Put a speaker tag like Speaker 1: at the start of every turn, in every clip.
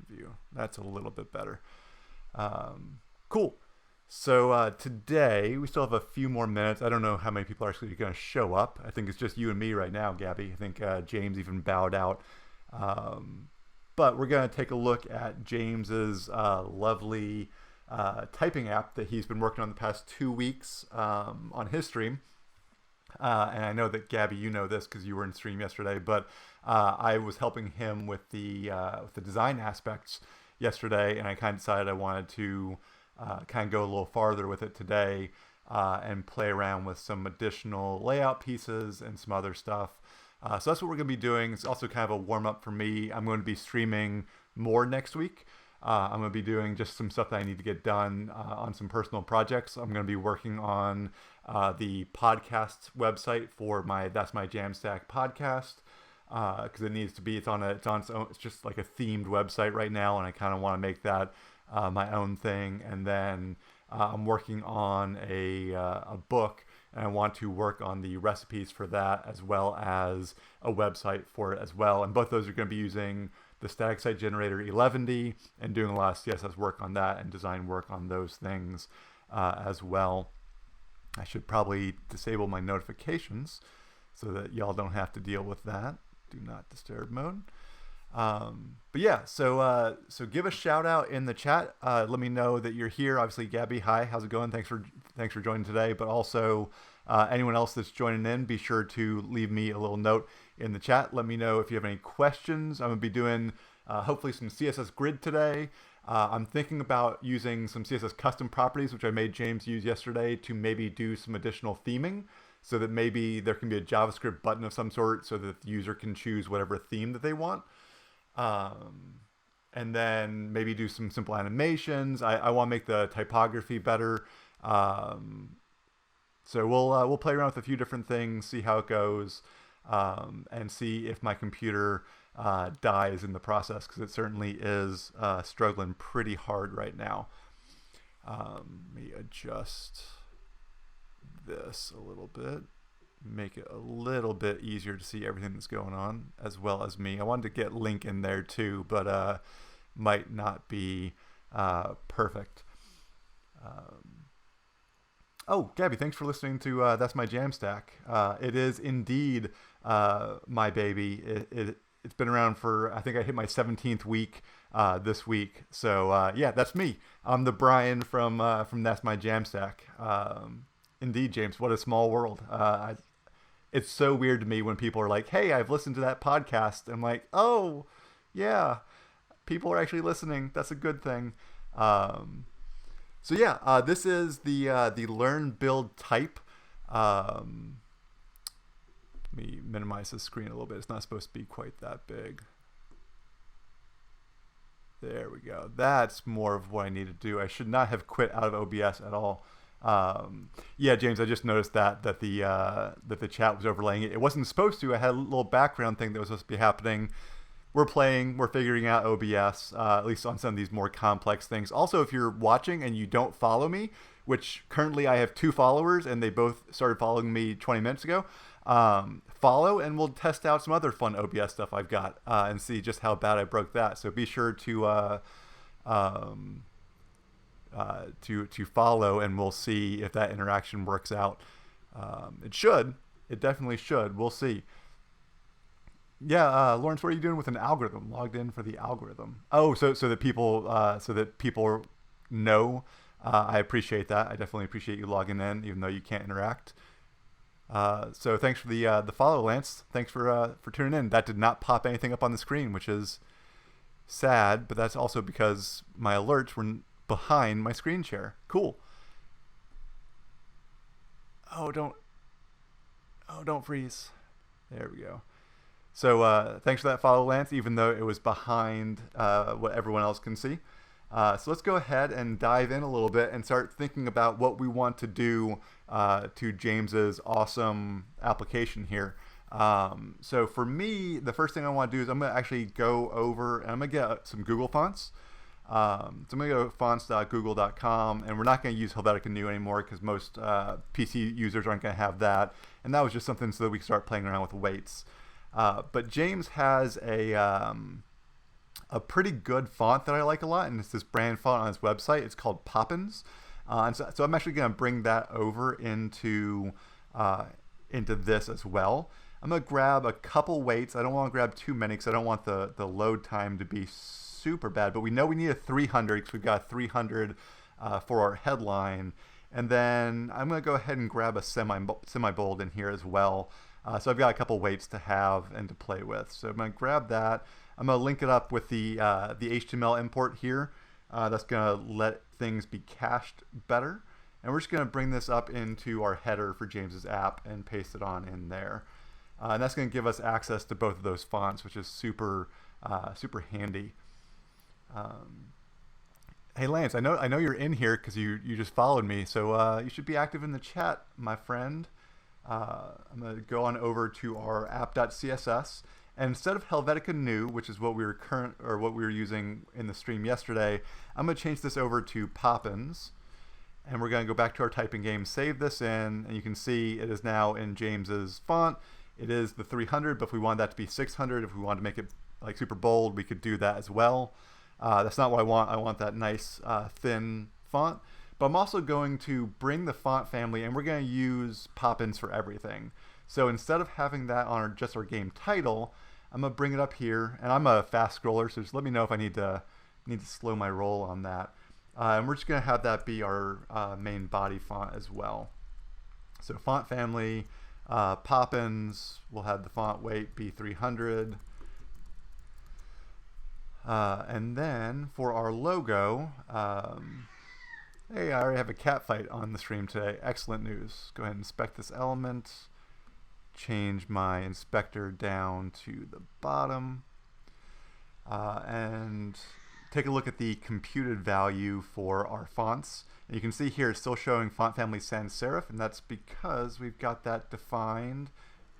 Speaker 1: view. That's a little bit better. Cool. So today we still have a few more minutes. I don't know how many people are actually going to show up. I think it's just you and me right now, Gabby. I think James even bowed out. But we're going to take a look at James's lovely typing app that he's been working on the past 2 weeks on his stream. And I know that Gabby, you know this because you were in stream yesterday, but I was helping him with the design aspects yesterday, and I kind of decided I wanted to kind of go a little farther with it today and play around with some additional layout pieces and some other stuff. So that's what we're going to be doing. It's also kind of a warm-up for me. I'm going to be streaming more next week. I'm going to be doing just some stuff that I need to get done on some personal projects. I'm going to be working on the podcast website for That's My Jamstack podcast because it needs to be, it's on its own. It's just like a themed website right now, and I kind of want to make that my own thing. And then I'm working on a book, and I want to work on the recipes for that as well as a website for it as well. And both those are going to be using the static site generator 11D and doing a lot of CSS work on that and design work on those things as well. I should probably disable my notifications so that y'all don't have to deal with that. Do not disturb mode. But yeah, so give a shout out in the chat. Let me know that you're here. Obviously, Gabby, hi, how's it going? Thanks for joining today. But also anyone else that's joining in, be sure to leave me a little note in the chat. Let me know if you have any questions. I'm gonna be doing hopefully some CSS Grid today. I'm thinking about using some CSS custom properties, which I made James use yesterday, to maybe do some additional theming, so that maybe there can be a JavaScript button of some sort so that the user can choose whatever theme that they want. And then maybe do some simple animations. I want to make the typography better. So we'll play around with a few different things, see how it goes, and see if my computer dies in the process, because it certainly is struggling pretty hard right now. Let me adjust this a little bit, make it a little bit easier to see everything that's going on, as well as me. I wanted to get Link in there too, but might not be perfect. Oh, Gabby, thanks for listening to That's My Jamstack. It is indeed my baby. It's been around for, I think I hit my 17th week this week. So yeah, that's me. I'm the Brian from That's My Jamstack. Indeed, James, what a small world. It's so weird to me when people are like, hey, I've listened to that podcast. I'm like, oh, yeah, people are actually listening. That's a good thing. So yeah, this is the learn, build, type. Let me minimize the screen a little bit. It's not supposed to be quite that big. There we go. That's more of what I need to do. I should not have quit out of OBS at all. Yeah, James, I just noticed that the chat was overlaying it. It wasn't supposed to. I had a little background thing that was supposed to be happening. We're figuring out OBS, at least on some of these more complex things. Also, if you're watching and you don't follow me, which currently I have 2 followers and they both started following me 20 minutes ago, follow and we'll test out some other fun OBS stuff I've got and see just how bad I broke that. So be sure to follow, and we'll see if that interaction works out. It should. It definitely should. We'll see. Yeah, Lawrence, what are you doing with an algorithm? Logged in for the algorithm. Oh, so that people know. I appreciate that. I definitely appreciate you logging in, even though you can't interact. So thanks for the follow, Lance. Thanks for tuning in. That did not pop anything up on the screen, which is sad, but that's also because my alerts were behind my screen share. Cool. Oh, don't freeze. There we go. So thanks for that follow, Lance, even though it was behind what everyone else can see. So let's go ahead and dive in a little bit and start thinking about what we want to do to James's awesome application here. So for me, the first thing I want to do is I'm going to actually go over and I'm going to get some Google fonts. So I'm going to go to fonts.google.com, and we're not going to use Helvetica New anymore because most PC users aren't going to have that. And that was just something so that we can start playing around with weights. But James has a a pretty good font that I like a lot, and it's this brand font on his website. It's called Poppins. And so I'm actually going to bring that over into this as well. I'm going to grab a couple weights. I don't want to grab too many because I don't want the load time to be super bad. But we know we need a 300 because we've got 300 for our headline. And then I'm going to go ahead and grab a semi-bold in here as well. So I've got a couple weights to have and to play with. So I'm going to grab that. I'm going to link it up with the HTML import here. That's going to let things be cached better. And we're just going to bring this up into our header for James's app and paste it on in there. And that's going to give us access to both of those fonts, which is super handy. Hey Lance, I know you're in here because you just followed me, so you should be active in the chat, my friend. I'm going to go on over to our app.css, and instead of Helvetica New, which is what we were using in the stream yesterday, I'm going to change this over to Poppins. And we're going to go back to our typing game, save this in, and you can see it is now in James's font. It is the 300, but if we wanted that to be 600, if we wanted to make it like super bold, we could do that as well. That's not what I want. I want that nice thin font. But I'm also going to bring the font family, and we're going to use Poppins for everything. So instead of having that on just our game title, I'm going to bring it up here. And I'm a fast scroller, so just let me know if I need to slow my roll on that. And we're just going to have that be our main body font as well. So font family, Poppins, we'll have the font weight be 300. And then for our logo, hey, I already have a cat fight on the stream today. Excellent news. Go ahead and inspect this element. Change my inspector down to the bottom. And take a look at the computed value for our fonts. And you can see here it's still showing font family sans serif, and that's because we've got that defined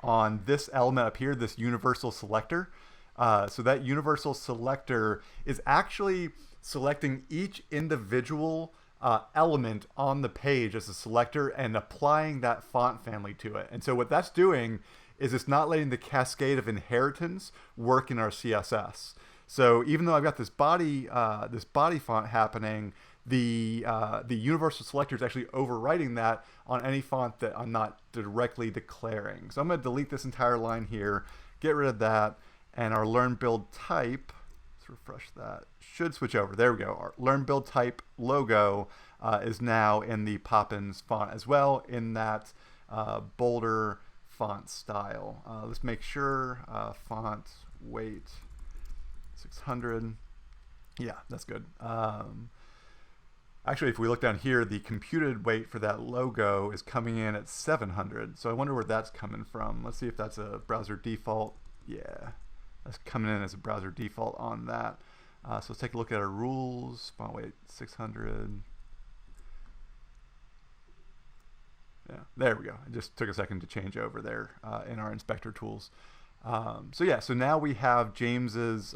Speaker 1: on this element up here, this Universal Selector. So that Universal Selector is actually selecting each individual element on the page as a selector and applying that font family to it. And so what that's doing is it's not letting the cascade of inheritance work in our CSS. So even though I've got this body font happening, the Universal Selector is actually overwriting that on any font that I'm not directly declaring. So I'm going to delete this entire line here, get rid of that, and our learn build type, let's refresh that, should switch over. There we go. Our learn build type logo is now in the Poppins font as well, in that bolder font style. Let's make sure font weight 600. Yeah, that's good. Actually, if we look down here, the computed weight for that logo is coming in at 700. So I wonder where that's coming from. Let's see if that's a browser default. Yeah, that's coming in as a browser default on that. So let's take a look at our rules. Font weight 600. Yeah, there we go. It just took a second to change over there in our inspector tools. So yeah, so now we have James's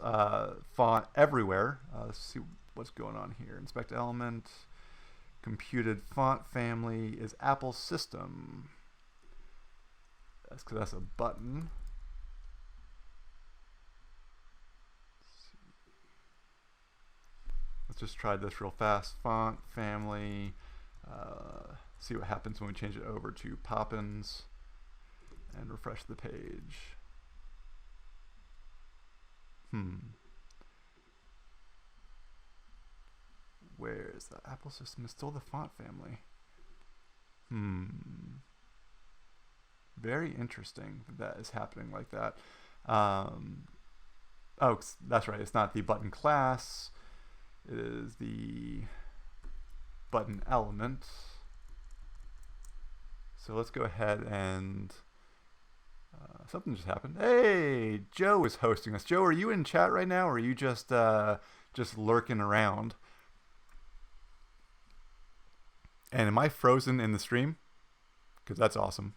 Speaker 1: font everywhere. Let's see what's going on here. Inspect element, computed font family is Apple system. That's because that's a button. Let's just try this real fast. Font family. See what happens when we change it over to Poppins and refresh the page. Where is the Apple system? It's still the font family. Very interesting that is happening like that. Oh, that's right. It's not the button class. It is the button element. So let's go ahead and something just happened. Hey, Joe is hosting us. Joe, are you in chat right now, or are you just lurking around? And am I frozen in the stream? Because that's awesome.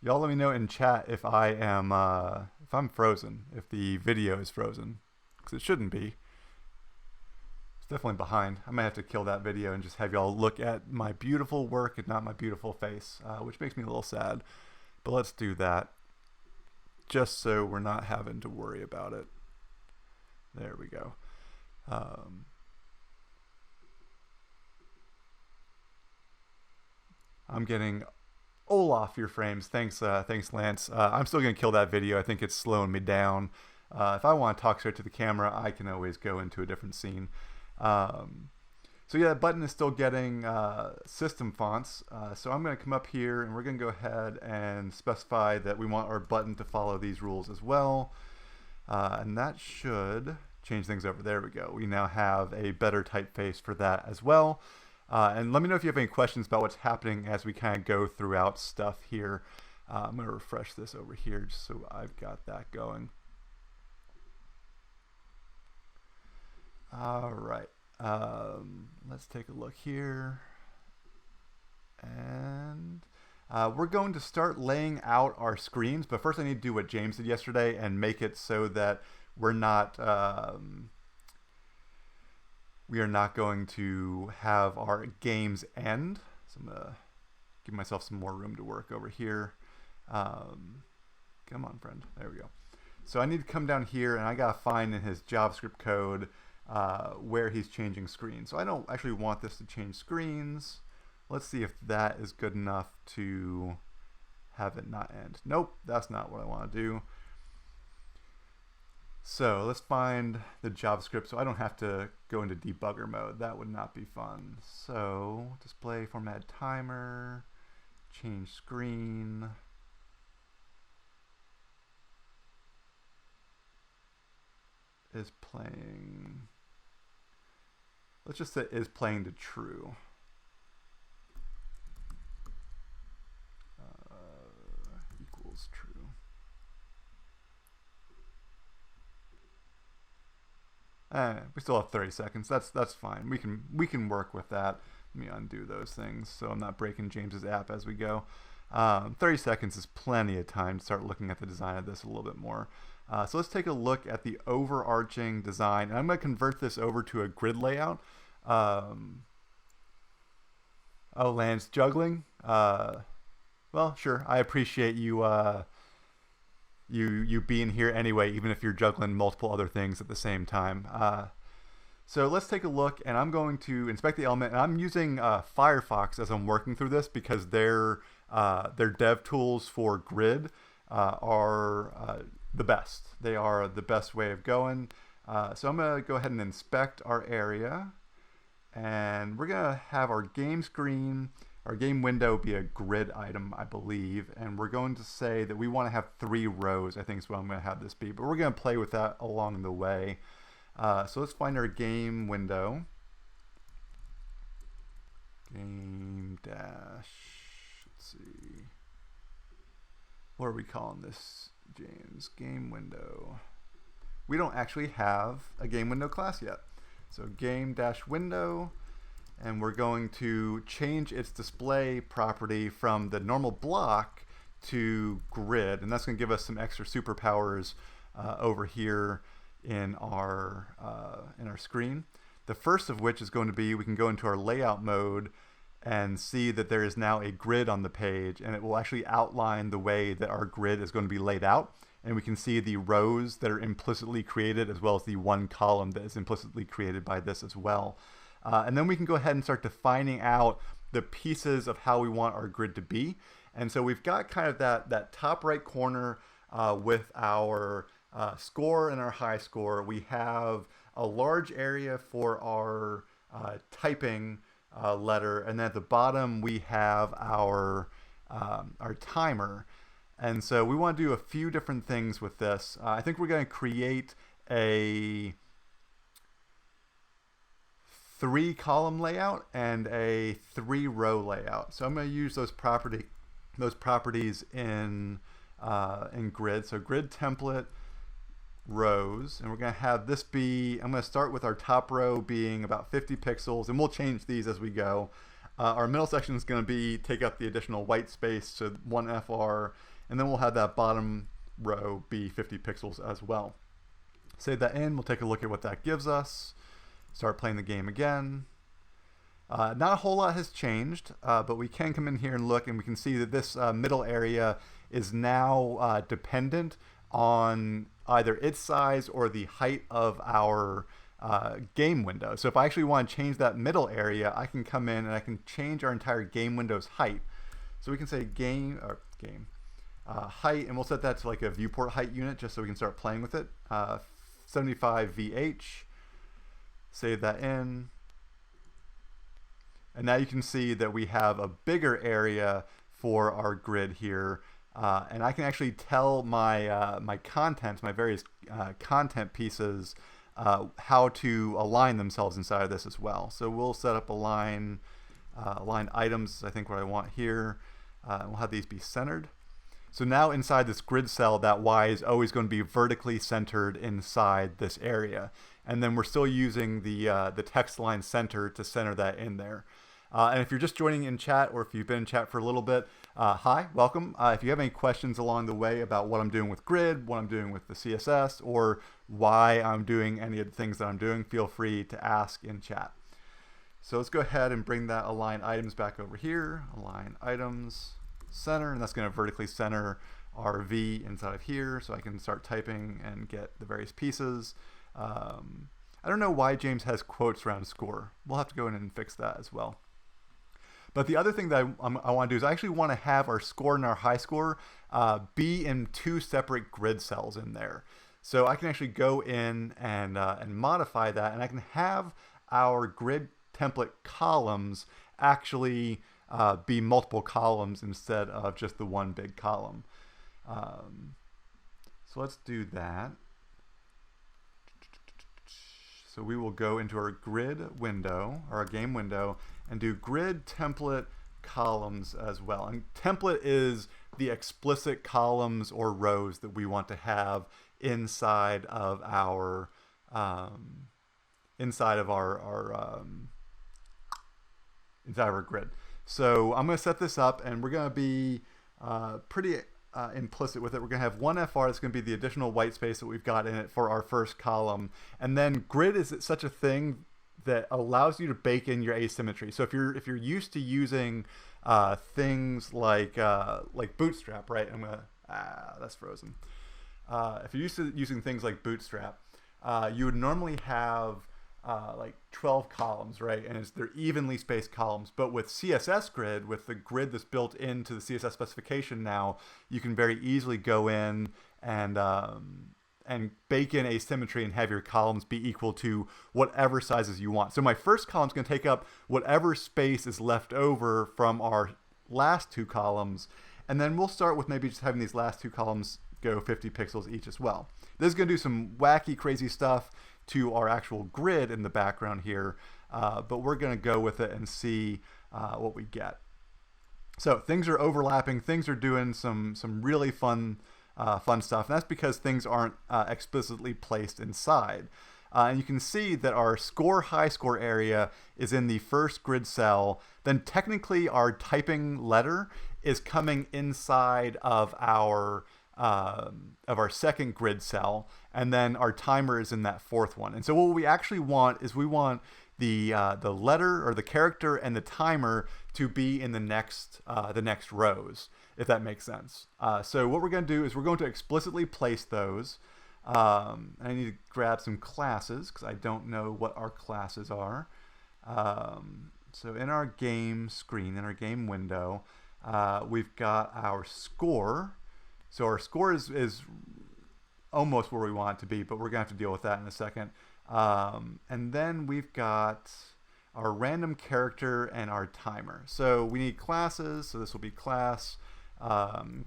Speaker 1: Y'all let me know in chat if I am if I'm frozen, if the video is frozen, because it shouldn't be. It's definitely behind. I might have to kill that video and just have y'all look at my beautiful work and not my beautiful face, which makes me a little sad. But let's do that. just so we're not having to worry about it. There we go. I'm getting all off your frames. Thanks, Lance. I'm still going to kill that video. I think it's slowing me down. If I want to talk straight to the camera, I can always go into a different scene. So yeah, that button is still getting system fonts. So I'm going to come up here and we're going to go ahead and specify that we want our button to follow these rules as well. And that should change things over. There we go. We now have a better typeface for that as well. And let me know if you have any questions about what's happening as we kind of go throughout stuff here. I'm going to refresh this over here just so I've got that going. All right. Let's take a look here. And we're going to start laying out our screens, but first I need to do what James did yesterday and make it so that we're not we are not going to have our games end. So I'm gonna give myself some more room to work over here. Come on, friend. There we go. So I need to come down here and I gotta find in his JavaScript code where he's changing screens. So I don't actually want this to change screens. Let's see if that is good enough to have it not end. Nope, that's not what I want to do. So let's find the JavaScript so I don't have to go into debugger mode. That would not be fun. So display format timer, change screen. Is playing. Let's just say is playing to true. Equals true. We still have 30 seconds. That's fine. We can work with that. Let me undo those things so I'm not breaking James's app as we go. 30 seconds is plenty of time to start looking at the design of this a little bit more. So let's take a look at the overarching design. And I'm going to convert this over to a grid layout. Oh, Lance, juggling? Well, sure. I appreciate you you being here anyway, even if you're juggling multiple other things at the same time. So let's take a look, and I'm going to inspect the element. And I'm using Firefox as I'm working through this because their dev tools for grid are the best. They are the best way of going. So I'm going to go ahead and inspect our area, and we're going to have our game screen, our game window be a grid item, I believe, and we're going to say that we want to have 3 rows, I think is what I'm going to have this be, but we're going to play with that along the way. So let's find our game window. Game dash, let's see. What are we calling this, James? Game window. We don't actually have a game window class yet. So game dash window, and we're going to change its display property from the normal block to grid, and that's going to give us some extra superpowers over here in our screen. The first of which is going to be we can go into our layout mode and see that there is now a grid on the page, and it will actually outline the way that our grid is going to be laid out. And we can see the rows that are implicitly created as well as the one column that is implicitly created by this as well. And then we can go ahead and start defining out the pieces of how we want our grid to be. And so we've got kind of that top right corner with our score and our high score. We have a large area for our typing letter, and then at the bottom we have our timer. And so we want to do a few different things with this. I think we're going to create a 3-column layout and a 3-row layout. So I'm going to use those properties in grid. So grid template rows, and we're going to have this be, I'm going to start with our top row being about 50 pixels, and we'll change these as we go. Our middle section is going to be take up the additional white space, so 1 FR, and then we'll have that bottom row be 50 pixels as well. Save that in, we'll take a look at what that gives us. Start playing the game again. Not a whole lot has changed, but we can come in here and look, and we can see that this middle area is now dependent on either its size or the height of our game window. So if I actually want to change that middle area, I can come in and I can change our entire game window's height. So we can say game height, and we'll set that to like a viewport height unit just so we can start playing with it. 75 VH. Save that in. And now you can see that we have a bigger area for our grid here. And I can actually tell my my contents, my various content pieces, how to align themselves inside of this as well. So we'll set up align items, I think what I want here. We'll have these be centered. So now inside this grid cell, that Y is always going to be vertically centered inside this area. And then we're still using the text line center to center that in there. And if you're just joining in chat, or if you've been in chat for a little bit, hi, welcome. If you have any questions along the way about what I'm doing with Grid, what I'm doing with the CSS, or why I'm doing any of the things that I'm doing, feel free to ask in chat. So let's go ahead and bring that align items back over here. Align items, center, and that's going to vertically center our V inside of here, so I can start typing and get the various pieces. I don't know why James has quotes around score. We'll have to go in and fix that as well. But the other thing that I want to do is I actually want to have our score and our high score be in two separate grid cells in there. So I can actually go in and modify that, and I can have our grid template columns actually be multiple columns instead of just the one big column. So let's do that. So we will go into our grid window, or our game window, and do grid template columns as well. And template is the explicit columns or rows that we want to have inside of our grid. So I'm going to set this up, and we're going to be pretty implicit with it. We're going to have one FR that's going to be the additional white space that we've got in it for our first column. And then grid is such a thing that allows you to bake in your asymmetry. So if you're used to using things like Bootstrap, right? I'm gonna that's frozen. If you're used to using things like Bootstrap, you would normally have like 12 columns, right? And they're evenly spaced columns. But with CSS Grid, with the grid that's built into the CSS specification now, you can very easily go in and bake in asymmetry and have your columns be equal to whatever sizes you want. So my first column is going to take up whatever space is left over from our last two columns. And then we'll start with maybe just having these last two columns go 50 pixels each as well. This is going to do some wacky, crazy stuff to our actual grid in the background here, but we're going to go with it and see what we get. So things are overlapping, things are doing some really fun stuff, and that's because things aren't explicitly placed inside. And you can see that our score high score area is in the first grid cell. Then technically our typing letter is coming inside of our second grid cell, and then our timer is in that fourth one. And so what we actually want is we want the letter or the character and the timer to be in the next rows, if that makes sense. So what we're going to do is we're going to explicitly place those. I need to grab some classes because I don't know what our classes are. So in our game screen, in our game window, we've got our score. So our score is almost where we want it to be, but we're going to have to deal with that in a second. And then we've got our random character and our timer. So we need classes, so this will be class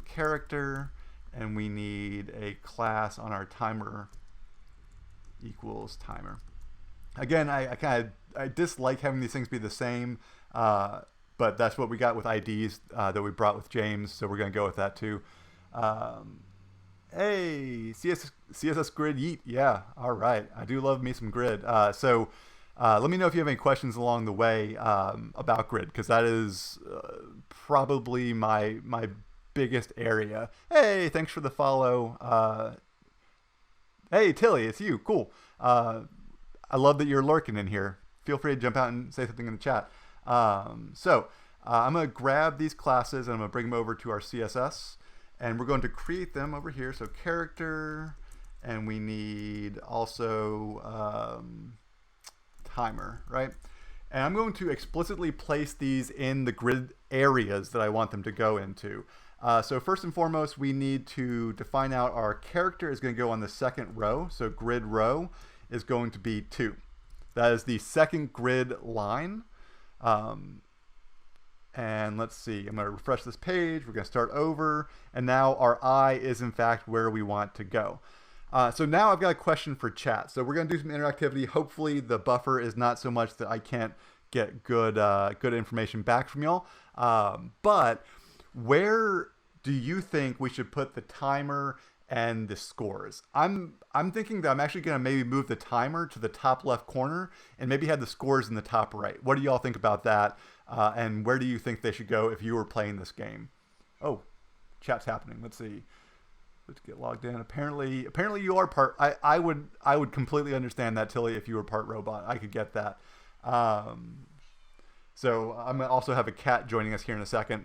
Speaker 1: character, and we need a class on our timer equals timer. Again, I dislike having these things be the same, but that's what we got with IDs that we brought with James, so we're going to go with that too. Hey, CSS Grid, yeet. Yeah, all right. I do love me some Grid. So let me know if you have any questions along the way about Grid, because that is probably my biggest area. Hey, thanks for the follow. Hey, Tilly, it's you. Cool. I love that you're lurking in here. Feel free to jump out and say something in the chat. I'm going to grab these classes and I'm going to bring them over to our CSS. And we're going to create them over here. So character, and we need also timer, right? And I'm going to explicitly place these in the grid areas that I want them to go into. So first and foremost, we need to define out our character is going to go on the second row. So grid row is going to be 2. That is the second grid line. And let's see, I'm going to refresh this page. We're going to start over. And now our eye is in fact where we want to go. So now I've got a question for chat. So we're going to do some interactivity. Hopefully the buffer is not so much that I can't get good information back from y'all. But where do you think we should put the timer and the scores? I'm thinking that I'm actually going to maybe move the timer to the top left corner and maybe have the scores in the top right. What do y'all think about that? And where do you think they should go if you were playing this game? Oh, chat's happening. Let's see. Let's get logged in. Apparently you are part. I would completely understand that, Tilly, if you were part robot. I could get that. So I'm gonna also have a cat joining us here in a second.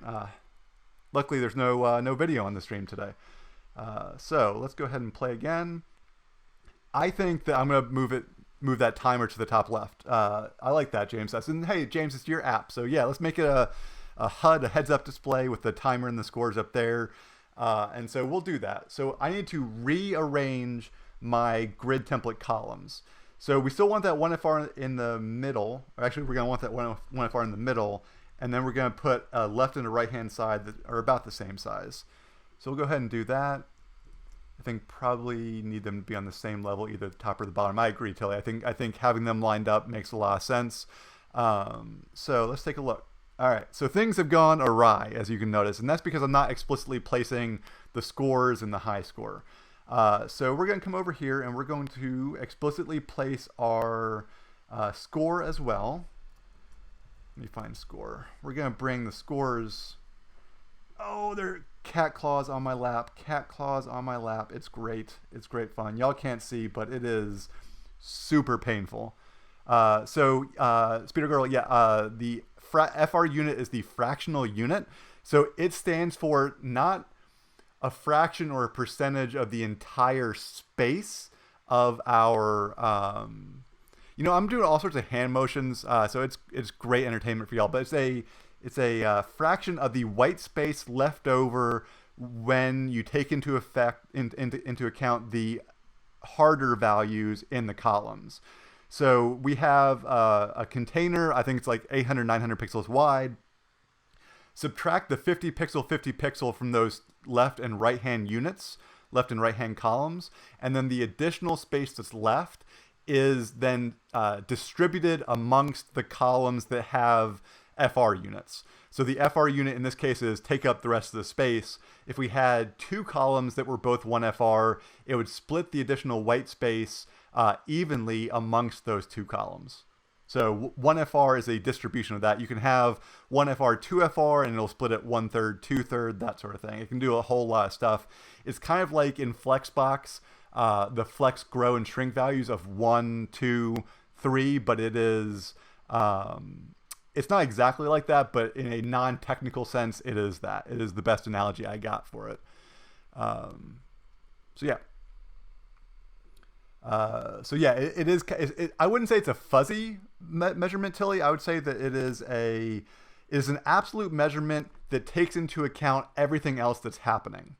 Speaker 1: Luckily, there's no video on the stream today. So let's go ahead and play again. I think that I'm gonna move that timer to the top left. I like that, James says. And hey, James, it's your app. So yeah, let's make it a HUD, a heads-up display with the timer and the scores up there. And so we'll do that. So I need to rearrange my grid template columns. So we still want that 1FR in the middle. Or actually, we're going to want that 1FR in the middle. And then we're going to put a left and a right-hand side that are about the same size. So we'll go ahead and do that. I think probably need them to be on the same level, either the top or the bottom. I agree, Tilly. I think having them lined up makes a lot of sense. So let's take a look. All right, so things have gone awry, as you can notice, and that's because I'm not explicitly placing the scores in the high score. So we're going to come over here, and we're going to explicitly place our score as well. Let me find score. We're going to bring the scores. Oh, there are cat claws on my lap. Cat claws on my lap. It's great. It's great fun. Y'all can't see, but it is super painful. So Speeder Girl, yeah, the FR unit is the fractional unit. So it stands for not a fraction or a percentage of the entire space of our, I'm doing all sorts of hand motions. So it's great entertainment for y'all, but it's a fraction of the white space left over when you take into account the harder values in the columns. So we have a container, I think it's like 800, 900 pixels wide. Subtract the 50 pixel from those left and right hand units, left and right hand columns, and then the additional space that's left is then distributed amongst the columns that have FR units. So the FR unit in this case is take up the rest of the space. If we had two columns that were both 1FR, it would split the additional white space evenly amongst those two columns. So 1FR is a distribution of that. You can have 1FR, 2FR, and it'll split it 1/3, 2/3, that sort of thing. It can do a whole lot of stuff. It's kind of like in Flexbox, the flex, grow, and shrink values of 1, 2, 3, but it is, it's not exactly like that, but in a non-technical sense, it is that. It is the best analogy I got for it. So yeah. It is. I wouldn't say it's a fuzzy measurement, Tilly. I would say that it is an absolute measurement that takes into account everything else that's happening.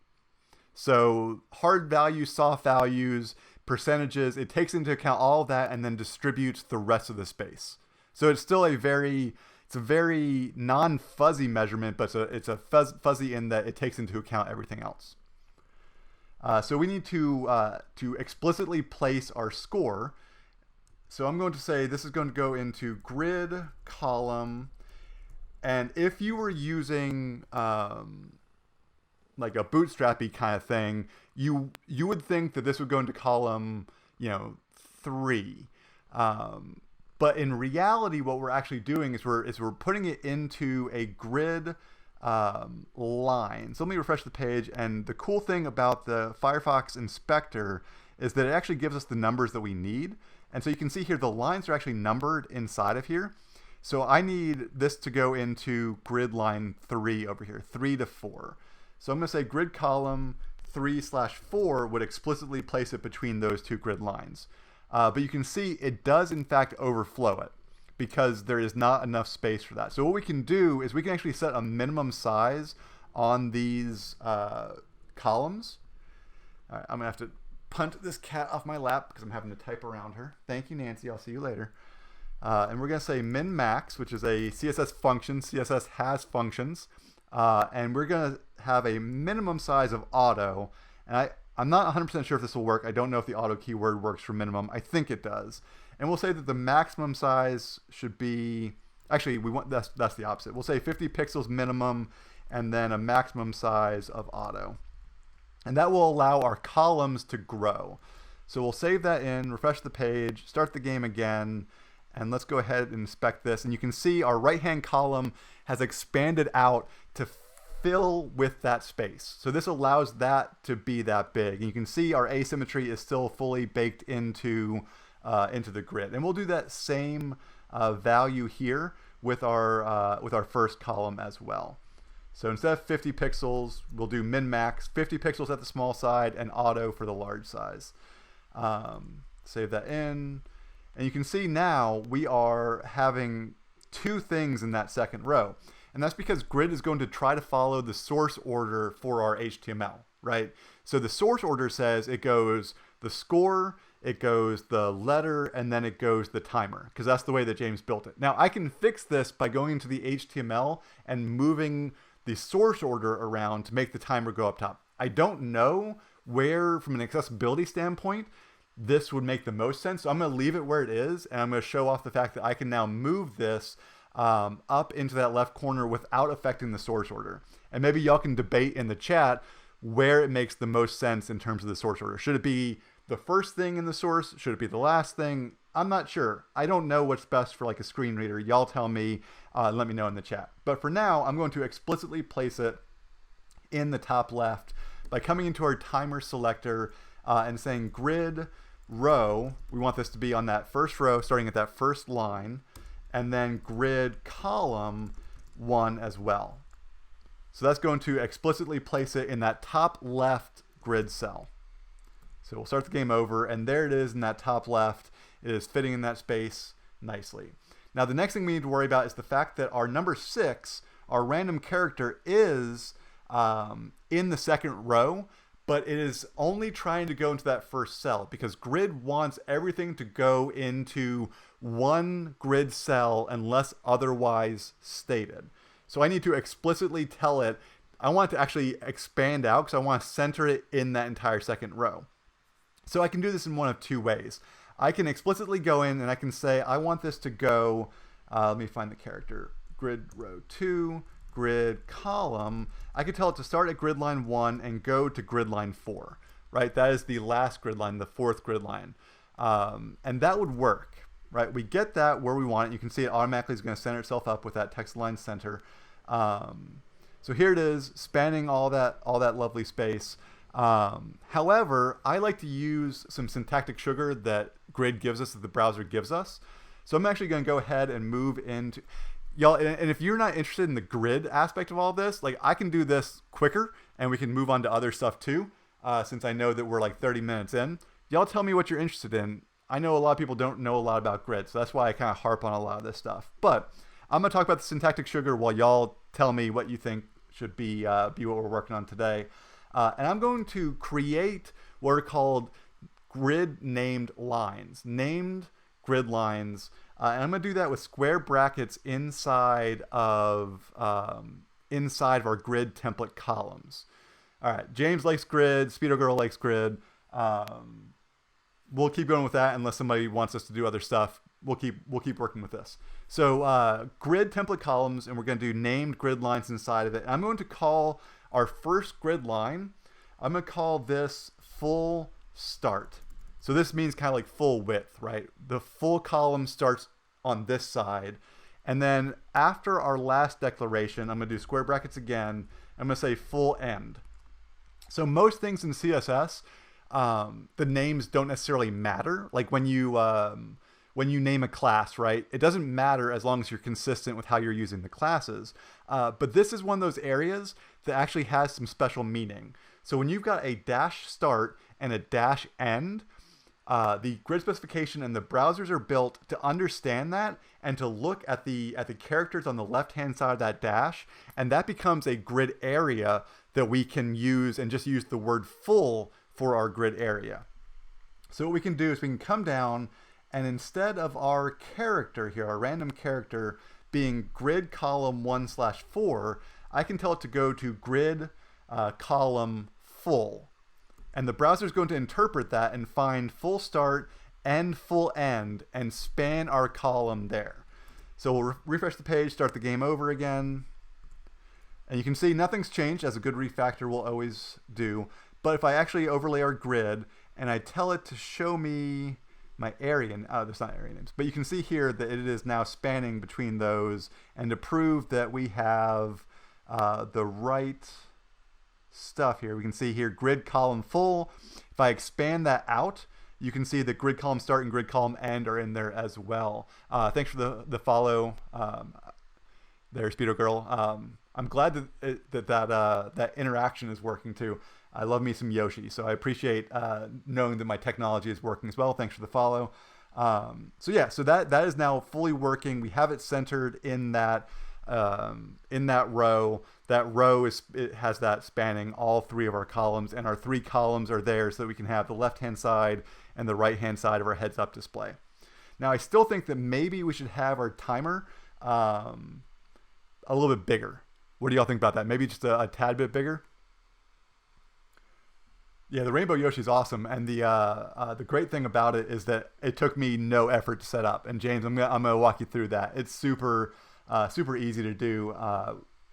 Speaker 1: So hard values, soft values, percentages. It takes into account all of that and then distributes the rest of the space. So it's still a very non-fuzzy measurement, but it's a fuzzy in that it takes into account everything else. So we need to explicitly place our score. So I'm going to say this is going to go into grid column. And if you were using like a bootstrappy kind of thing, you would think that this would go into column 3. But in reality, what we're actually doing is we're putting it into a grid line. So let me refresh the page, and the cool thing about the Firefox Inspector is that it actually gives us the numbers that we need. And so you can see here the lines are actually numbered inside of here. So I need this to go into grid line 3 over here, 3 to 4. So I'm going to say grid column 3/4 would explicitly place it between those two grid lines. But you can see it does in fact overflow it because there is not enough space for that. So what we can do is we can actually set a minimum size on these columns. All right, I'm going to have to punt this cat off my lap because I'm having to type around her. Thank you, Nancy. I'll see you later. And we're going to say min max, which is a CSS function. CSS has functions. And we're going to have a minimum size of auto. And I'm not 100% sure if this will work. I don't know if the auto keyword works for minimum. I think it does. And we'll say that the maximum size should be, actually, that's the opposite. We'll say 50 pixels minimum and then a maximum size of auto. And that will allow our columns to grow. So we'll save that in, refresh the page, start the game again, and let's go ahead and inspect this. And you can see our right-hand column has expanded out to fill with that space. So this allows that to be that big. And you can see our asymmetry is still fully baked into the grid. And we'll do that same value here with our first column as well. So instead of 50 pixels, we'll do min-max, 50 pixels at the small side and auto for the large size. Save that in. And you can see now we are having two things in that second row. And that's because grid is going to try to follow the source order for our HTML, right? So the source order says it goes the score, it goes the letter, and then it goes the timer, because that's the way that James built it. Now I can fix this by going into the HTML and moving the source order around to make the timer go up top. I don't know where, from an accessibility standpoint, this would make the most sense. So I'm going to leave it where it is, and I'm going to show off the fact that I can now move this up into that left corner without affecting the source order. And maybe y'all can debate in the chat where it makes the most sense in terms of the source order. Should it be the first thing in the source? Should it be the last thing? I'm not sure. I don't know what's best for like a screen reader. Y'all tell me, let me know in the chat. But for now, I'm going to explicitly place it in the top left by coming into our timer selector and saying grid row. We want this to be on that first row, starting at that first line, and then grid column 1 as well. So that's going to explicitly place it in that top left grid cell. So we'll start the game over, and there it is in that top left. It is fitting in that space nicely. Now the next thing we need to worry about is the fact that our number 6, our random character, is in the second row, but it is only trying to go into that first cell because grid wants everything to go into one grid cell unless otherwise stated. So I need to explicitly tell it, I want it to actually expand out because I want to center it in that entire second row. So I can do this in one of two ways. I can explicitly go in and I can say, I want this to go, let me find the character, grid row 2, grid column. I could tell it to start at grid line 1 and go to grid line 4, right? That is the last grid line, the fourth grid line. And that would work, right? We get that where we want it. You can see it automatically is going to center itself up with that text line center. So here it is, spanning all that lovely space. However, I like to use some syntactic sugar that Grid gives us, that the browser gives us. So I'm actually going to go ahead and move into, y'all, and if you're not interested in the grid aspect of all this, like I can do this quicker and we can move on to other stuff too, since I know that we're like 30 minutes in. Y'all tell me what you're interested in. I know a lot of people don't know a lot about grid, so that's why I kind of harp on a lot of this stuff. But I'm going to talk about the syntactic sugar while y'all tell me what you think should be what we're working on today. And I'm going to create what are called grid named lines, named grid lines. And I'm going to do that with square brackets inside of our grid template columns. All right, James likes grid, Speedo Girl likes grid. We'll keep going with that unless somebody wants us to do other stuff. We'll keep working with this. So grid template columns, and we're going to do named grid lines inside of it. And I'm going to call our first grid line, I'm going to call this full start. So this means kind of like full width, right? The full column starts on this side. And then after our last declaration, I'm going to do square brackets again. I'm going to say full end. So most things in CSS, the names don't necessarily matter. Like when you name a class, right? It doesn't matter as long as you're consistent with how you're using the classes. But this is one of those areas that actually has some special meaning. So when you've got a dash start and a dash end, the grid specification and the browsers are built to understand that and to look at the characters on the left-hand side of that dash, and that becomes a grid area that we can use and just use the word full for our grid area. So what we can do is we can come down, and instead of our character here, our random character being grid column 1/4, I can tell it to go to grid column full. And the browser is going to interpret that and find full start and full end and span our column there. So we'll refresh the page, start the game over again. And you can see nothing's changed, as a good refactor will always do. But if I actually overlay our grid and I tell it to show me my area, there's not area names, but you can see here that it is now spanning between those, and to prove that we have the right stuff here, we can see here grid column full. If I expand that out, you can see that grid column start and grid column end are in there as well. Thanks for the follow there, Speedo Girl. I'm glad that interaction is working too. I love me some Yoshi, so I appreciate knowing that my technology is working as well. Thanks for the follow. So yeah, so that is now fully working. We have it centered in that row. That row has that spanning all three of our columns, and our three columns are there so that we can have the left-hand side and the right-hand side of our heads-up display. Now, I still think that maybe we should have our timer a little bit bigger. What do y'all think about that? Maybe just a tad bit bigger? Yeah, the Rainbow Yoshi is awesome, and the great thing about it is that it took me no effort to set up. And James, I'm gonna walk you through that. It's super easy to do,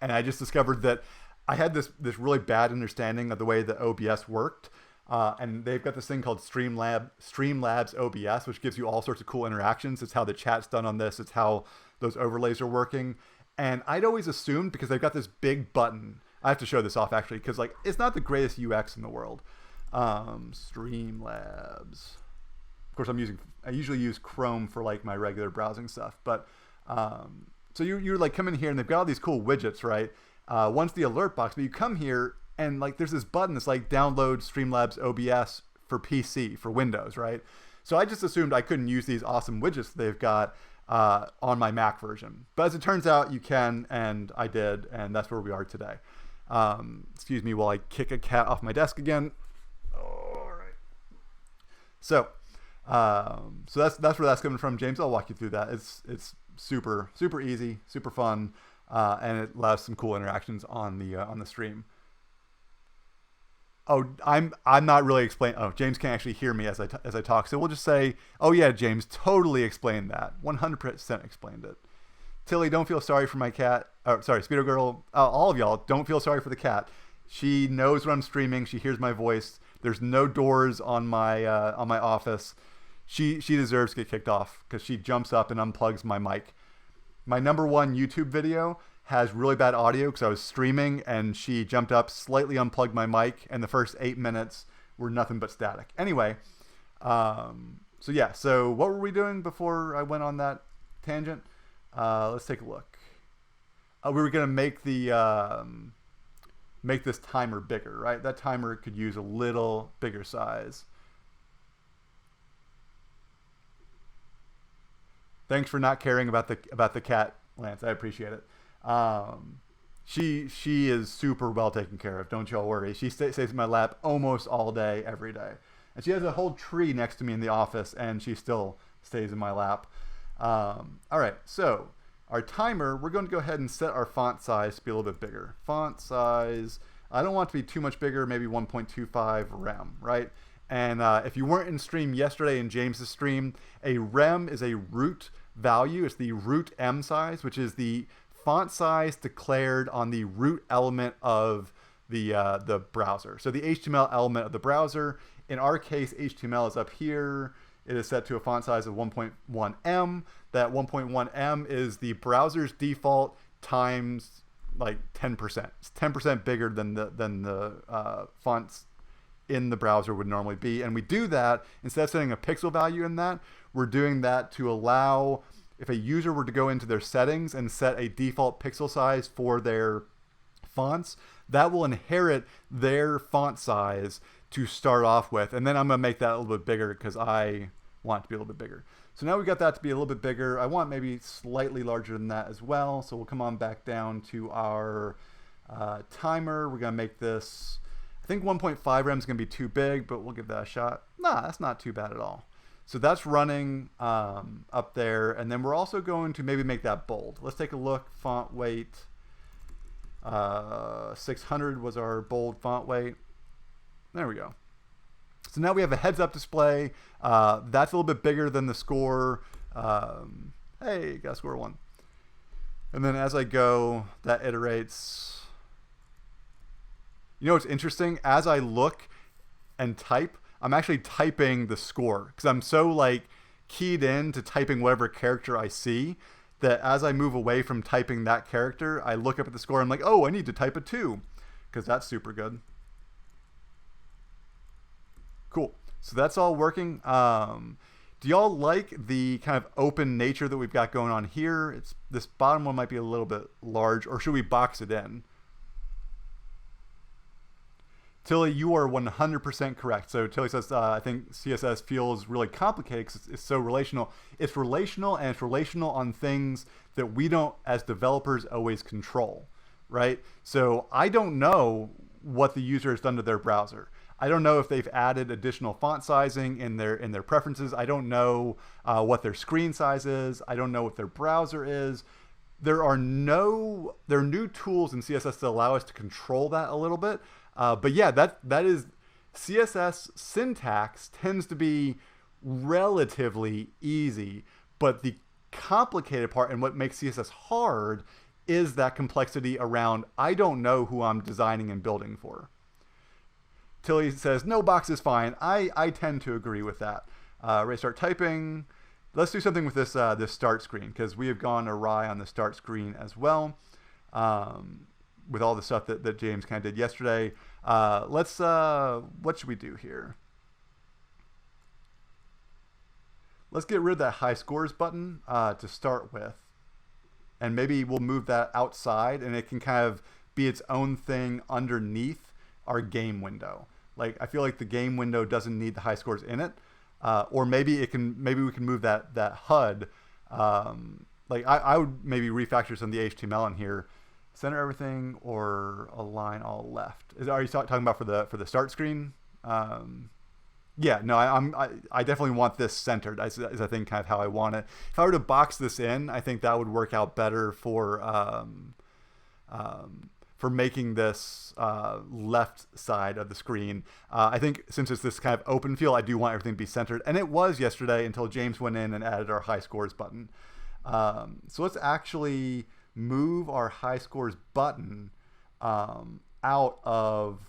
Speaker 1: and I just discovered that I had this really bad understanding of the way that OBS worked, and they've got this thing called Streamlabs OBS, which gives you all sorts of cool interactions. It's how the chat's done on this. It's how those overlays are working. And I'd always assumed, because they've got this big button, I have to show this off actually, because like it's not the greatest UX in the world. Streamlabs. Of course, I usually use Chrome for like my regular browsing stuff, but so you're like come in here and they've got all these cool widgets, right? One's the alert box, but you come here and like there's this button that's like download Streamlabs OBS for PC, for Windows, right? So I just assumed I couldn't use these awesome widgets they've got on my Mac version. But as it turns out, you can, and I did, and that's where we are today. Excuse me while I kick a cat off my desk again. All right. So that's where that's coming from, James. I'll walk you through that. It's super easy, super fun, and it allows some cool interactions on the stream. Oh, I'm not really explaining. Oh, James can't actually hear me as I talk, so we'll just say, oh yeah, James totally explained that. 100% explained it. Tilly, don't feel sorry for my cat. Oh, sorry, Speedo Girl. All of y'all, don't feel sorry for the cat. She knows when I'm streaming. She hears my voice. There's no doors on my office. She deserves to get kicked off because she jumps up and unplugs my mic. My #1 YouTube video has really bad audio because I was streaming and she jumped up, slightly unplugged my mic, and the first 8 minutes were nothing but static. Anyway, so yeah, so what were we doing before I went on that tangent? Let's take a look. We were gonna make make this timer bigger, right? That timer could use a little bigger size. Thanks for not caring about the cat, Lance. I appreciate it. She is super well taken care of. Don't y'all worry. She stays in my lap almost all day, every day. And she has a whole tree next to me in the office, and she still stays in my lap. All right, so our timer, we're going to go ahead and set our font size to be a little bit bigger. Font size, I don't want it to be too much bigger, maybe 1.25 rem, right? And if you weren't in stream yesterday in James's stream, a rem is a root value. It's the root m size, which is the font size declared on the root element of the browser. So the HTML element of the browser, in our case, HTML is up here. It is set to a font size of 1.1 m. That 1.1 m is the browser's default times like 10%. It's 10% bigger than the fonts in the browser would normally be. And we do that, instead of setting a pixel value in that, we're doing that to allow, if a user were to go into their settings and set a default pixel size for their fonts, that will inherit their font size to start off with. And then I'm going to make that a little bit bigger because I want it to be a little bit bigger. So now we got that to be a little bit bigger. I want maybe slightly larger than that as well. So we'll come on back down to our timer. We're going to make this, I think 1.5 rem is going to be too big, but we'll give that a shot. Nah, that's not too bad at all. So that's running up there. And then we're also going to maybe make that bold. Let's take a look. Font weight. 600 was our bold font weight. There we go. So now we have a heads up display. That's a little bit bigger than the score. Hey, got score 1. And then as I go, that iterates. You know what's interesting? As I look and type, I'm actually typing the score because I'm so like keyed in to typing whatever character I see that as I move away from typing that character, I look up at the score and I'm like, oh, I need to type a 2 because that's super good. Cool. So that's all working. Do y'all like the kind of open nature that we've got going on here? This bottom one might be a little bit large, or should we box it in? Tilly, you are 100% correct. So Tilly says, I think CSS feels really complicated because it's so relational. It's relational, and it's relational on things that we don't, as developers, always control, right? So I don't know what the user has done to their browser. I don't know if they've added additional font sizing in their preferences. I don't know what their screen size is. I don't know what their browser is. There are new tools in CSS that allow us to control that a little bit. But yeah, that is CSS syntax tends to be relatively easy, but the complicated part and what makes CSS hard is that complexity around I don't know who I'm designing and building for. Tilly says no box is fine. I tend to agree with that. Ready to start typing. Let's do something with this this start screen because we have gone awry on the start screen as well. With all the stuff that James kind of did yesterday. Let's, what should we do here? Let's get rid of that high scores button to start with. And maybe we'll move that outside and it can kind of be its own thing underneath our game window. Like, I feel like the game window doesn't need the high scores in it. Or maybe we can move that HUD. Like I would maybe refactor some of the HTML in here. Center everything or align all left. Are you talking about for the start screen? Yeah, no, I definitely want this centered. Is I think kind of how I want it. If I were to box this in, I think that would work out better for making this left side of the screen. I think since it's this kind of open feel, I do want everything to be centered, and it was yesterday until James went in and added our high scores button. So let's actually move our high scores button out of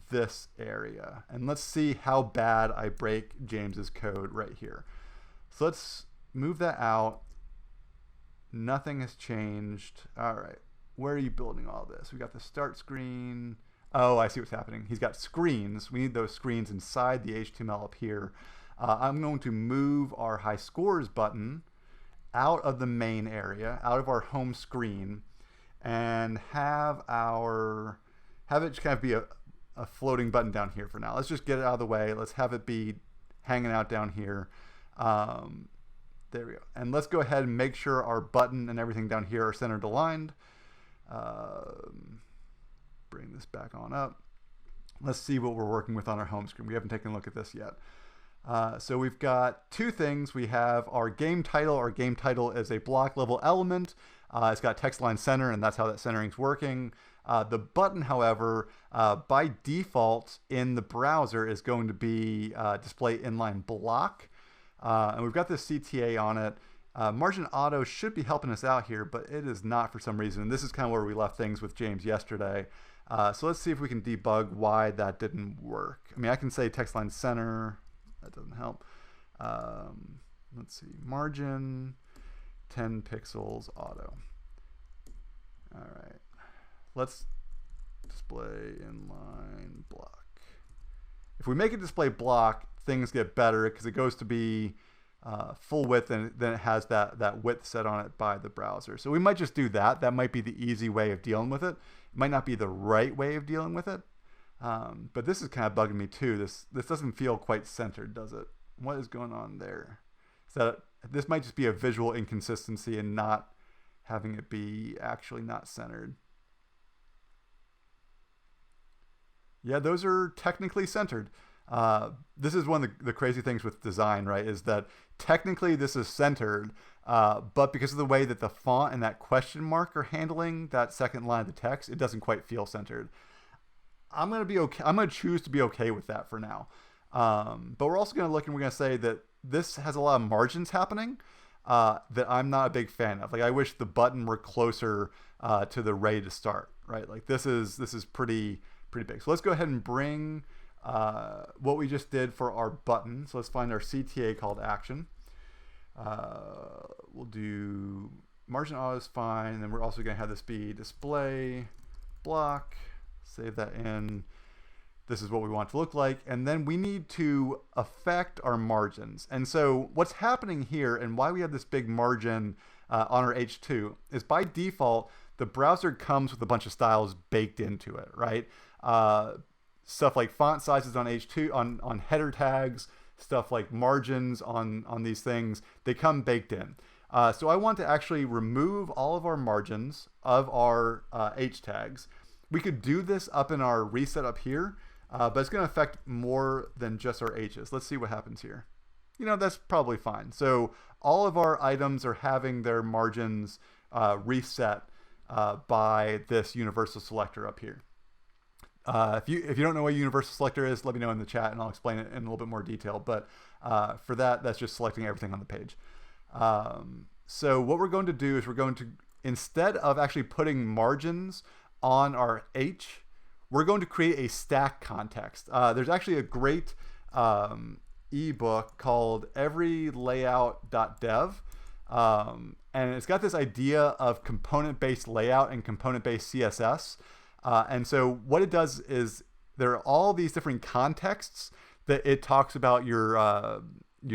Speaker 1: this area. And let's see how bad I break James's code right here. So let's move that out. Nothing has changed. All right. Where are you building all this? We got the start screen. Oh, I see what's happening. He's got screens. We need those screens inside the HTML up here. I'm going to move our high scores button out of the main area, out of our home screen, and have it just kind of be a floating button down here for now. Let's just get it out of the way. Let's have it be hanging out down here. There we go. And let's go ahead and make sure our button and everything down here are centered aligned. Bring this back on up. Let's see what we're working with on our home screen. We haven't taken a look at this yet. So we've got two things. We have our game title. Our game title is a block level element. It's got text line center, and that's how that centering is working. The button, however, by default in the browser is going to be display inline block. And we've got this CTA on it. Margin auto should be helping us out here, but it is not for some reason. And this is kind of where we left things with James yesterday. So let's see if we can debug why that didn't work. I mean, I can say text line center. That doesn't help. Let's see. Margin 10 pixels auto. All right. Let's display inline block. If we make it display block, things get better because it goes to be full width, and then it has that width set on it by the browser. So we might just do that. That might be the easy way of dealing with it. It might not be the right way of dealing with it. But this is kind of bugging me too. This doesn't feel quite centered, does it? What is going on there? So this might just be a visual inconsistency and not having it be actually not centered. Yeah, those are technically centered. This is one of the crazy things with design, right? Is that technically this is centered, but because of the way that the font and that question mark are handling that second line of the text, it doesn't quite feel centered. I'm going to be okay. I'm going to choose to be okay with that for now. But we're also going to look and we're going to say that this has a lot of margins happening that I'm not a big fan of. Like, I wish the button were closer to the ready to start, right? Like this is pretty big. So let's go ahead and bring what we just did for our button. So let's find our CTA call to action. We'll do margin auto is fine. And then we're also going to have this be display block. Save that in. This is what we want it to look like. And then we need to affect our margins. And so what's happening here and why we have this big margin on our H2 is by default, the browser comes with a bunch of styles baked into it, right? Stuff like font sizes on H2, on header tags, stuff like margins on these things, they come baked in. So I want to actually remove all of our margins of our H tags. We could do this up in our reset up here, but it's going to affect more than just our H's. Let's see what happens here. You know, that's probably fine. So all of our items are having their margins reset by this Universal Selector up here. If you don't know what Universal Selector is, let me know in the chat and I'll explain it in a little bit more detail. But for that's just selecting everything on the page. So what we're going to do is we're going to, instead of actually putting margins on our H, we're going to create a stack context. There's actually a great ebook called everylayout.dev. And it's got this idea of component-based layout and component-based CSS. And so what it does is there are all these different contexts that it talks about your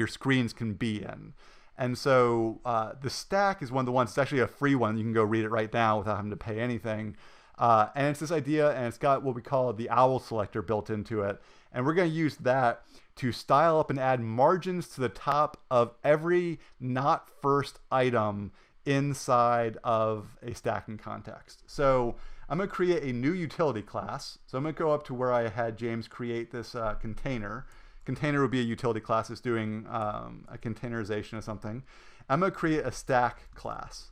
Speaker 1: screens can be in. And so the stack is one of the ones, it's actually a free one. You can go read it right now without having to pay anything. And it's this idea, and it's got what we call the owl selector built into it. And we're going to use that to style up and add margins to the top of every not first item inside of a stacking context. So I'm going to create a new utility class. So I'm going to go up to where I had James create this container. Container would be a utility class that's doing a containerization of something. I'm going to create a stack class.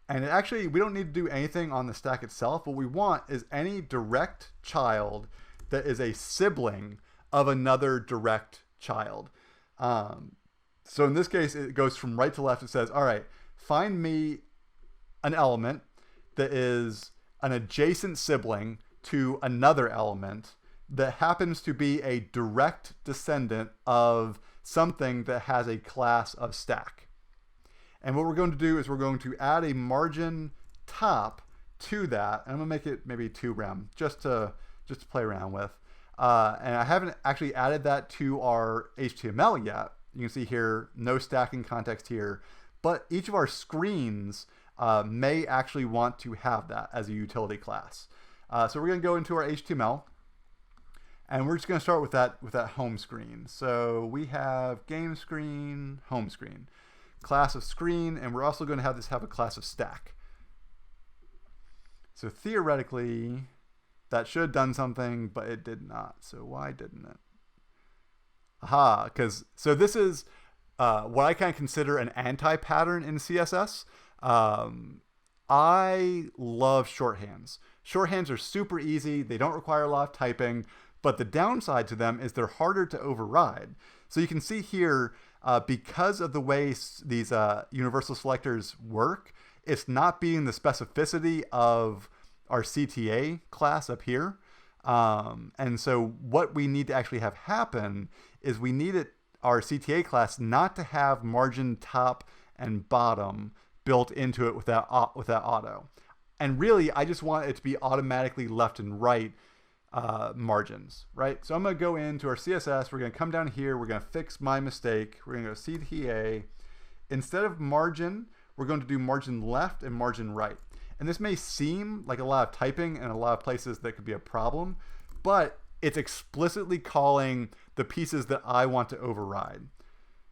Speaker 1: And actually, we don't need to do anything on the stack itself. What we want is any direct child that is a sibling of another direct child. So in this case, it goes from right to left. It says, all right, find me an element that is an adjacent sibling to another element that happens to be a direct descendant of something that has a class of stack. And what we're going to do is we're going to add a margin top to that. And I'm going to make it maybe 2 rem just to play around with. And I haven't actually added that to our HTML yet. You can see here, no stacking context here. But each of our screens may actually want to have that as a utility class. So we're going to go into our HTML. And we're just going to start with that home screen. So we have game screen, home screen, class of screen, and we're also going to have this have a class of stack. So theoretically, that should have done something, but it did not. So why didn't it? Aha, so this is what I kind of consider an anti-pattern in CSS. I love shorthands. Shorthands are super easy. They don't require a lot of typing. But the downside to them is they're harder to override. So you can see here, because of the way these universal selectors work, it's not being the specificity of our CTA class up here. And so what we need to actually have happen is we need our CTA class not to have margin top and bottom built into it with that auto. And really, I just want it to be automatically left and right margins, right? So I'm going to go into our CSS. We're going to come down here. We're going to fix my mistake. We're going to go CTA. Instead of margin, we're going to do margin left and margin right. And this may seem like a lot of typing and a lot of places that could be a problem, but it's explicitly calling the pieces that I want to override.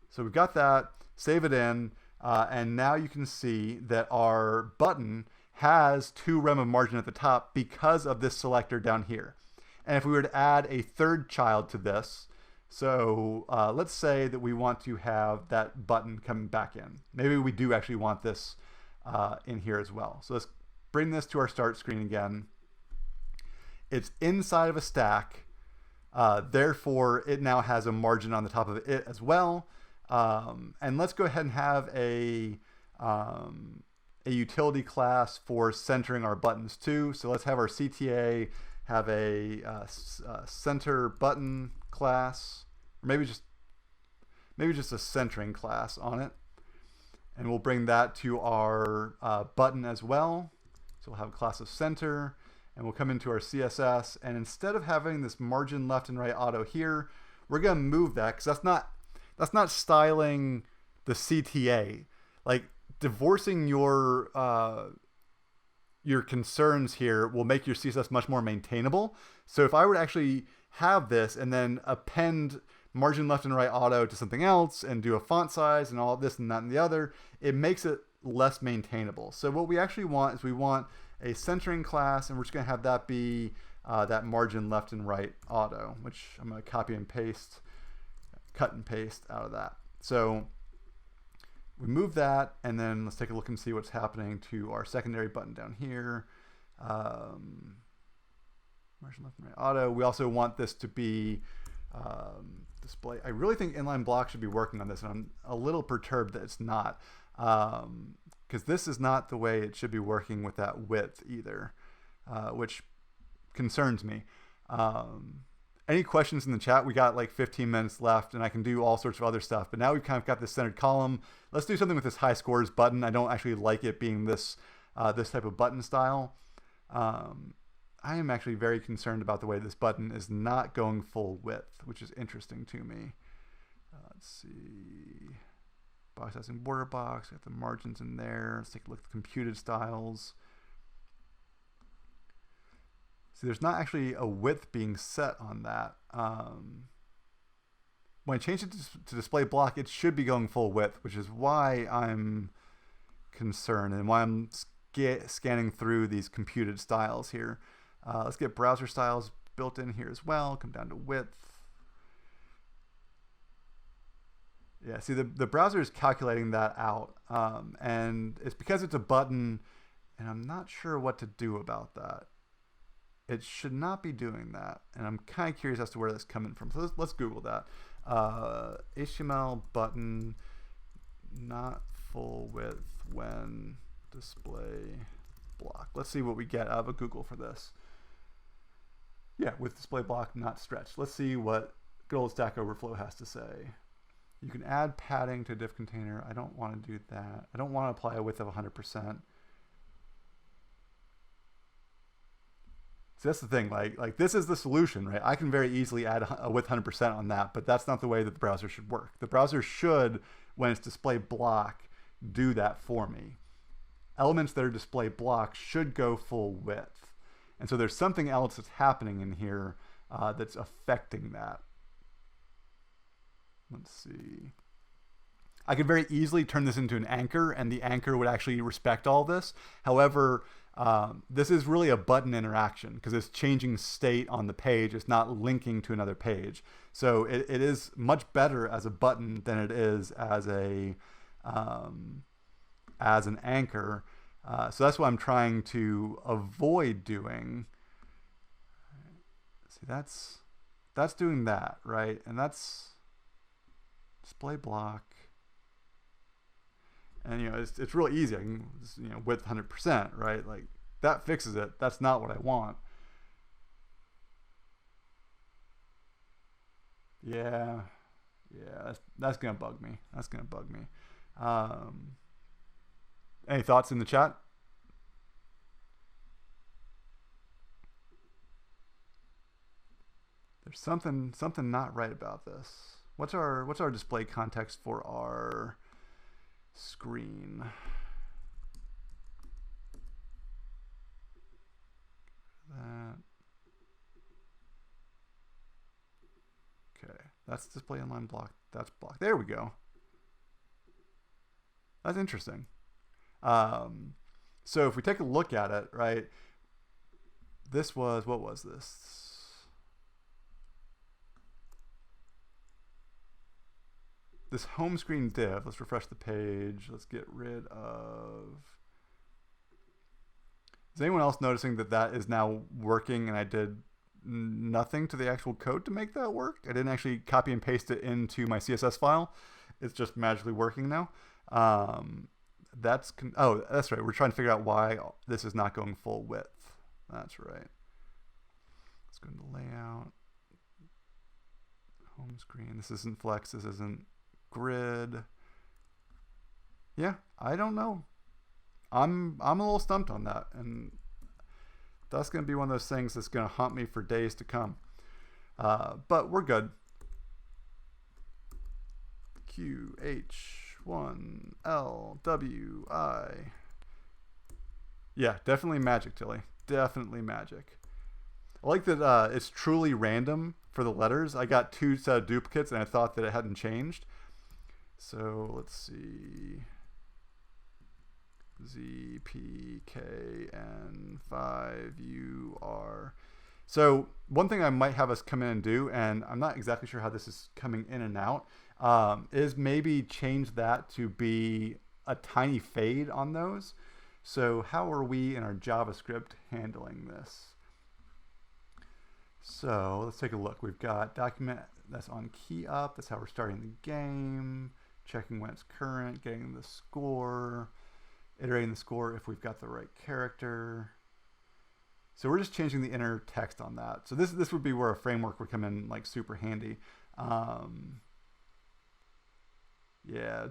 Speaker 1: So we've got that, save it in, and now you can see that our button has 2 rem of margin at the top because of this selector down here. And if we were to add a third child to this, so let's say that we want to have that button coming back in. Maybe we do actually want this in here as well. So let's bring this to our start screen again. It's inside of a stack, therefore it now has a margin on the top of it as well. And let's go ahead and have a utility class for centering our buttons too. So let's have our CTA have a center button class, or maybe just a centering class on it, and we'll bring that to our button as well. So we'll have a class of center, and we'll come into our CSS, and instead of having this margin left and right auto here, we're going to move that because that's not styling the CTA. Like, divorcing your concerns here will make your CSS much more maintainable. So if I were to actually have this and then append margin left and right auto to something else and do a font size and all this and that and the other, it makes it less maintainable. So what we actually want is we want a centering class, and we're just going to have that be that margin left and right auto, which I'm going to copy and paste, cut and paste out of that. So we move that, and then let's take a look and see what's happening to our secondary button down here. Margin left and right auto. We also want this to be display. I really think inline block should be working on this, and I'm a little perturbed that it's not, because this is not the way it should be working with that width either, which concerns me. Any questions in the chat? We got like 15 minutes left, and I can do all sorts of other stuff, but now we've kind of got this centered column. Let's do something with this high scores button. I don't actually like it being this this type of button style. I am actually very concerned about the way this button is not going full width, which is interesting to me. Let's see. Box sizing border box, got the margins in there. Let's take a look at the computed styles. See, there's not actually a width being set on that. When I change it to display block, it should be going full width, which is why I'm concerned and why I'm scanning through these computed styles here. Let's get browser styles built in here as well. Come down to width. Yeah, see, the browser is calculating that out, and it's because it's a button, and I'm not sure what to do about that. It should not be doing that, and I'm kind of curious as to where that's coming from. So let's Google that. HTML button not full width when display block. Let's see what we get out of a Google for this. Yeah, with display block not stretched. Let's see what good old Stack Overflow has to say. You can add padding to a div container. I don't want to do that. I don't want to apply a width of 100%. So that's the thing, like this is the solution, right? I can very easily add a width 100% on that, but that's not the way that the browser should work. The browser should, when it's display block, do that for me. Elements that are display block should go full width. And so there's something else that's happening in here that's affecting that. Let's see. I could very easily turn this into an anchor, and the anchor would actually respect all this. However, this is really a button interaction because it's changing state on the page. It's not linking to another page. So it is much better as a button than it is as an anchor. So that's what I'm trying to avoid doing. See, that's doing that, right? And that's display block. And it's real easy. I can width 100%, right? Like that fixes it. That's not what I want. Yeah, that's gonna bug me. That's gonna bug me. Any thoughts in the chat? There's something not right about this. What's our display context for our screen? That. Okay, that's display inline block. That's block. There we go. That's interesting. So if we take a look at it, right, this was, what was this? This home screen div, let's refresh the page. Let's get rid of, is anyone else noticing that that is now working and I did nothing to the actual code to make that work? I didn't actually copy and paste it into my CSS file. It's just magically working now. Oh, that's right. We're trying to figure out why this is not going full width. That's right. Let's go into layout, home screen. This isn't flex. This isn't grid. Yeah, I don't know. I'm a little stumped on that, and that's going to be one of those things that's going to haunt me for days to come. But we're good. Q H 1 L W I. Yeah, definitely magic, Tilly. Definitely magic. I like that it's truly random for the letters. I got 2 set of duplicates and I thought that it hadn't changed. So let's see. Z, P, K, N, 5, U, R. So one thing I might have us come in and do, and I'm not exactly sure how this is coming in and out, is maybe change that to be a tiny fade on those. So how are we in our JavaScript handling this? So let's take a look. We've got document that's on key up. That's how we're starting the game. Checking when it's current, getting the score, iterating the score if we've got the right character. So we're just changing the inner text on that. So this would be where a framework would come in like super handy. Yeah,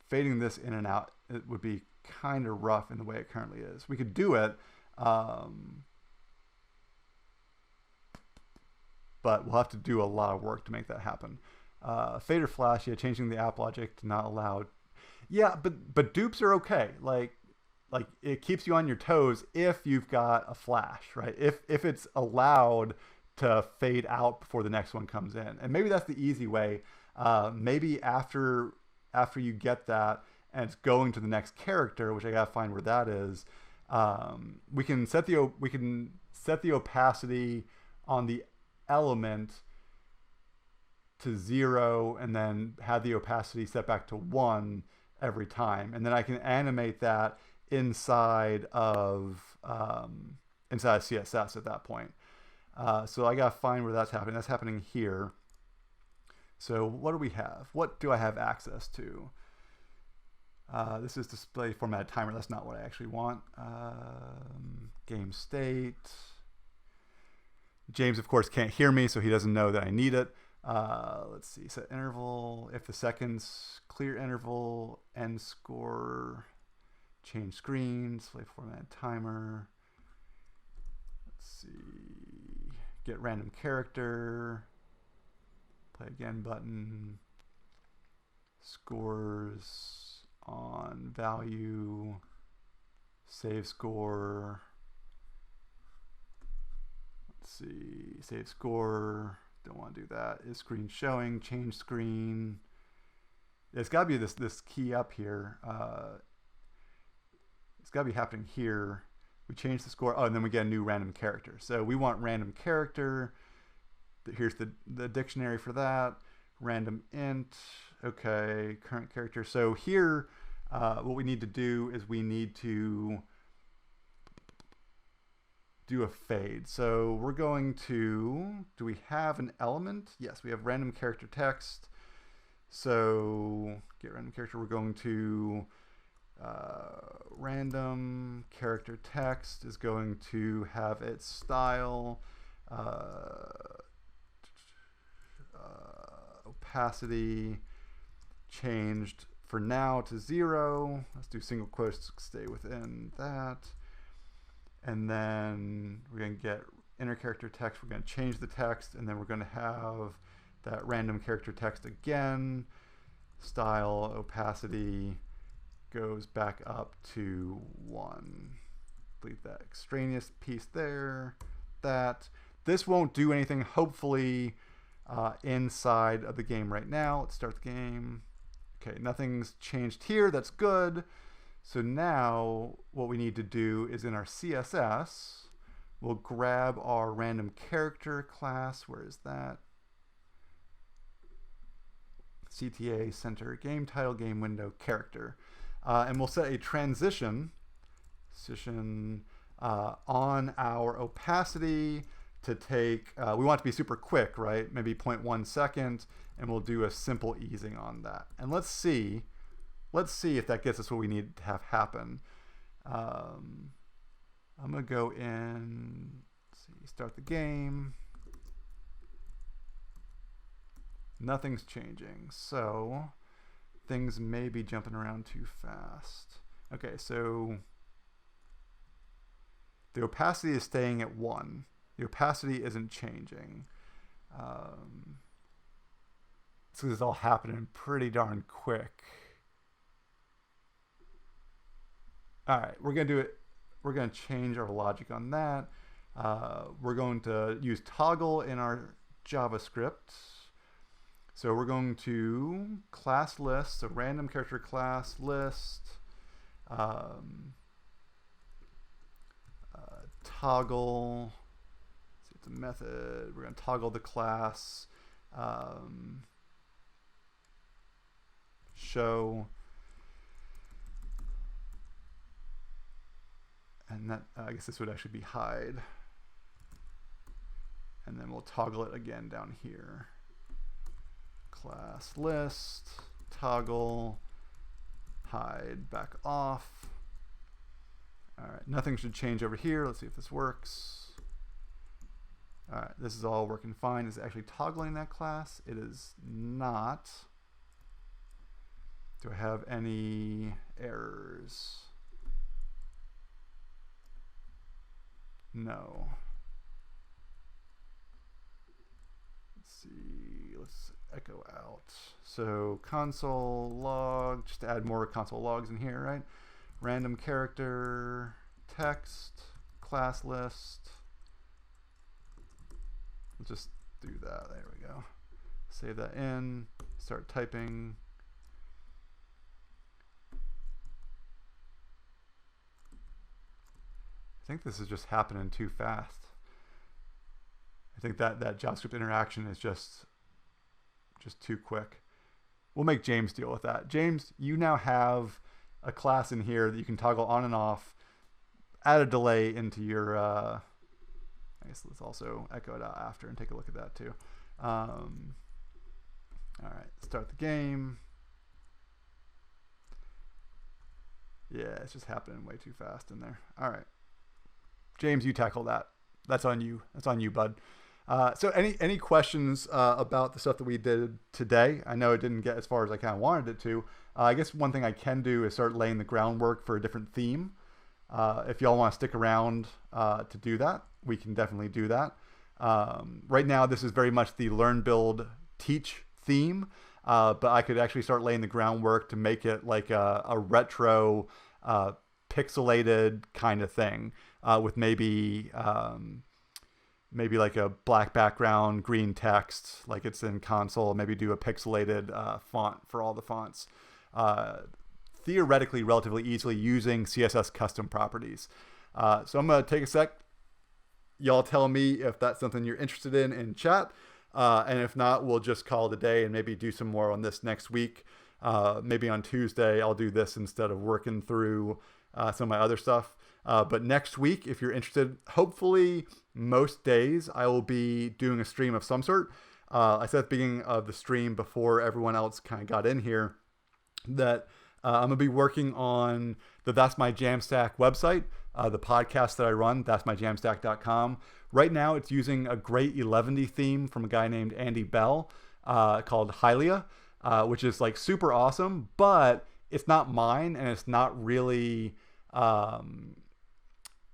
Speaker 1: fading this in and out, it would be kind of rough in the way it currently is. We could do it, but we'll have to do a lot of work to make that happen. Fade or flash, yeah, changing the app logic to not allow. Yeah, but dupes are okay. Like it keeps you on your toes if you've got a flash, right? If it's allowed to fade out before the next one comes in, and maybe that's the easy way. Maybe after you get that and it's going to the next character, which I gotta find where that is. We can set the opacity on the element to 0 and then have the opacity set back to 1 every time, and then I can animate that inside of CSS at that point. So I gotta find where that's happening. That's happening here. So what do we have? What do I have access to? This is display format timer. That's not what I actually want. Game state. James, of course, can't hear me, so he doesn't know that I need it. Let's see, set interval, if the seconds, clear interval, end score, change screen, display format timer. Let's see, get random character, play again button, scores on value, save score. Let's see, save score. Don't want to do that. Is screen showing? Change screen. It's got to be this key up here. It's got to be happening here. We change the score. Oh, and then we get a new random character. So we want random character. Here's the dictionary for that. Random int. Okay, current character. So here, what we need to do is we need to do a fade. So we're going to, do we have an element? Yes, we have random character text. So get random character, we're going to random character text is going to have its style, opacity changed for now to 0. Let's do single quotes to stay within that. And then we're going to get inner character text, we're going to change the text, and then we're going to have that random character text again. Style, opacity goes back up to 1. Delete that extraneous piece there. This won't do anything, hopefully, inside of the game right now. Let's start the game. Okay, nothing's changed here. That's good. So now what we need to do is in our CSS, we'll grab our random character class. Where is that? CTA center game title game window character. And we'll set a transition on our opacity to take, we want it to be super quick, right? Maybe 0.1 second, and we'll do a simple easing on that. And let's see if that gets us what we need to have happen. I'm gonna go in, start the game. Nothing's changing, so things may be jumping around too fast. Okay, so the opacity is staying at 1. The opacity isn't changing. So this is all happening pretty darn quick. All right, we're gonna do it. We're gonna change our logic on that. We're going to use toggle in our JavaScript. So we're going to class list, so random character class list, toggle, let's see, it's a method, we're going to toggle the class, show, and that, I guess this would actually be hide, and then we'll toggle it again down here. Class list, toggle, hide, back off. All right, nothing should change over here. Let's see if this works. All right, this is all working fine. Is it actually toggling that class? It is not. Do I have any errors? No. Let's see, let's echo out. So console log, just to add more console logs in here, right? Random character, text, class list. Let's just do that, there we go. Save that in, start typing. I think this is just happening too fast. I think that JavaScript interaction is just too quick. We'll make James deal with that. James, you now have a class in here that you can toggle on and off, add a delay into your, I guess let's also echo it out after and take a look at that too. All right, start the game. Yeah, it's just happening way too fast in there. All right. James, you tackle that. That's on you. That's on you, bud. So any questions about the stuff that we did today? I know it didn't get as far as I kind of wanted it to. I guess one thing I can do is start laying the groundwork for a different theme. If y'all want to stick around to do that, we can definitely do that. Right now, this is very much the learn, build, teach theme, but I could actually start laying the groundwork to make it like a retro, pixelated kind of thing with maybe like a black background, green text, like it's in console. Maybe do a pixelated font for all the fonts. Theoretically, relatively easily using CSS custom properties. So I'm going to take a sec. Y'all tell me if that's something you're interested in chat. And if not, we'll just call it a day and maybe do some more on this next week. Maybe on Tuesday, I'll do this instead of working through some of my other stuff. But next week, if you're interested, hopefully most days I will be doing a stream of some sort. I said at the beginning of the stream before everyone else kind of got in here that I'm going to be working on the That's My Jamstack website, the podcast that I run, that'smyjamstack.com. Right now it's using a great 11D theme from a guy named Andy Bell called Hylia, which is like super awesome, but it's not mine and it's not really...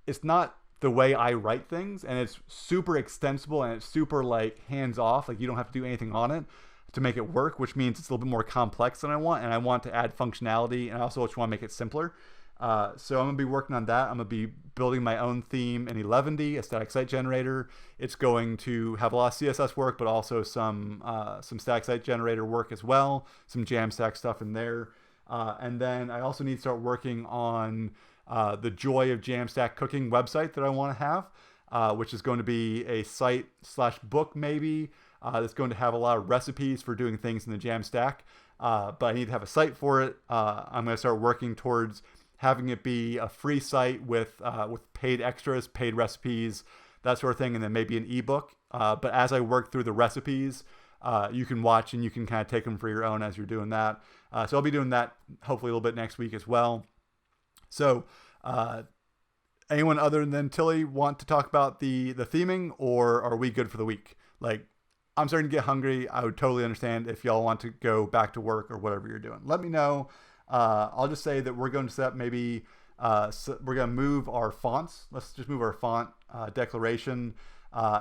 Speaker 1: it's not the way I write things, and it's super extensible and it's super like hands off. Like you don't have to do anything on it to make it work, which means it's a little bit more complex than I want, and I want to add functionality, and I also just want to make it simpler. So I'm going to be working on that. I'm going to be building my own theme in 11D, a static site generator. It's going to have a lot of CSS work, but also some static site generator work as well, some Jamstack stuff in there. And then I also need to start working on the Joy of Jamstack Cooking website that I want to have, which is going to be a site/book maybe, that's going to have a lot of recipes for doing things in the Jamstack. But I need to have a site for it. I'm going to start working towards having it be a free site with paid extras, paid recipes, that sort of thing, and then maybe an ebook. But as I work through the recipes, you can watch and you can kind of take them for your own as you're doing that. So I'll be doing that hopefully a little bit next week as well. So anyone other than Tilly want to talk about the theming, or are we good for the week? Like, I'm starting to get hungry. I would totally understand if y'all want to go back to work or whatever you're doing. Let me know. I'll just say that we're going to set up maybe, so we're going to move our fonts. Let's just move our font declaration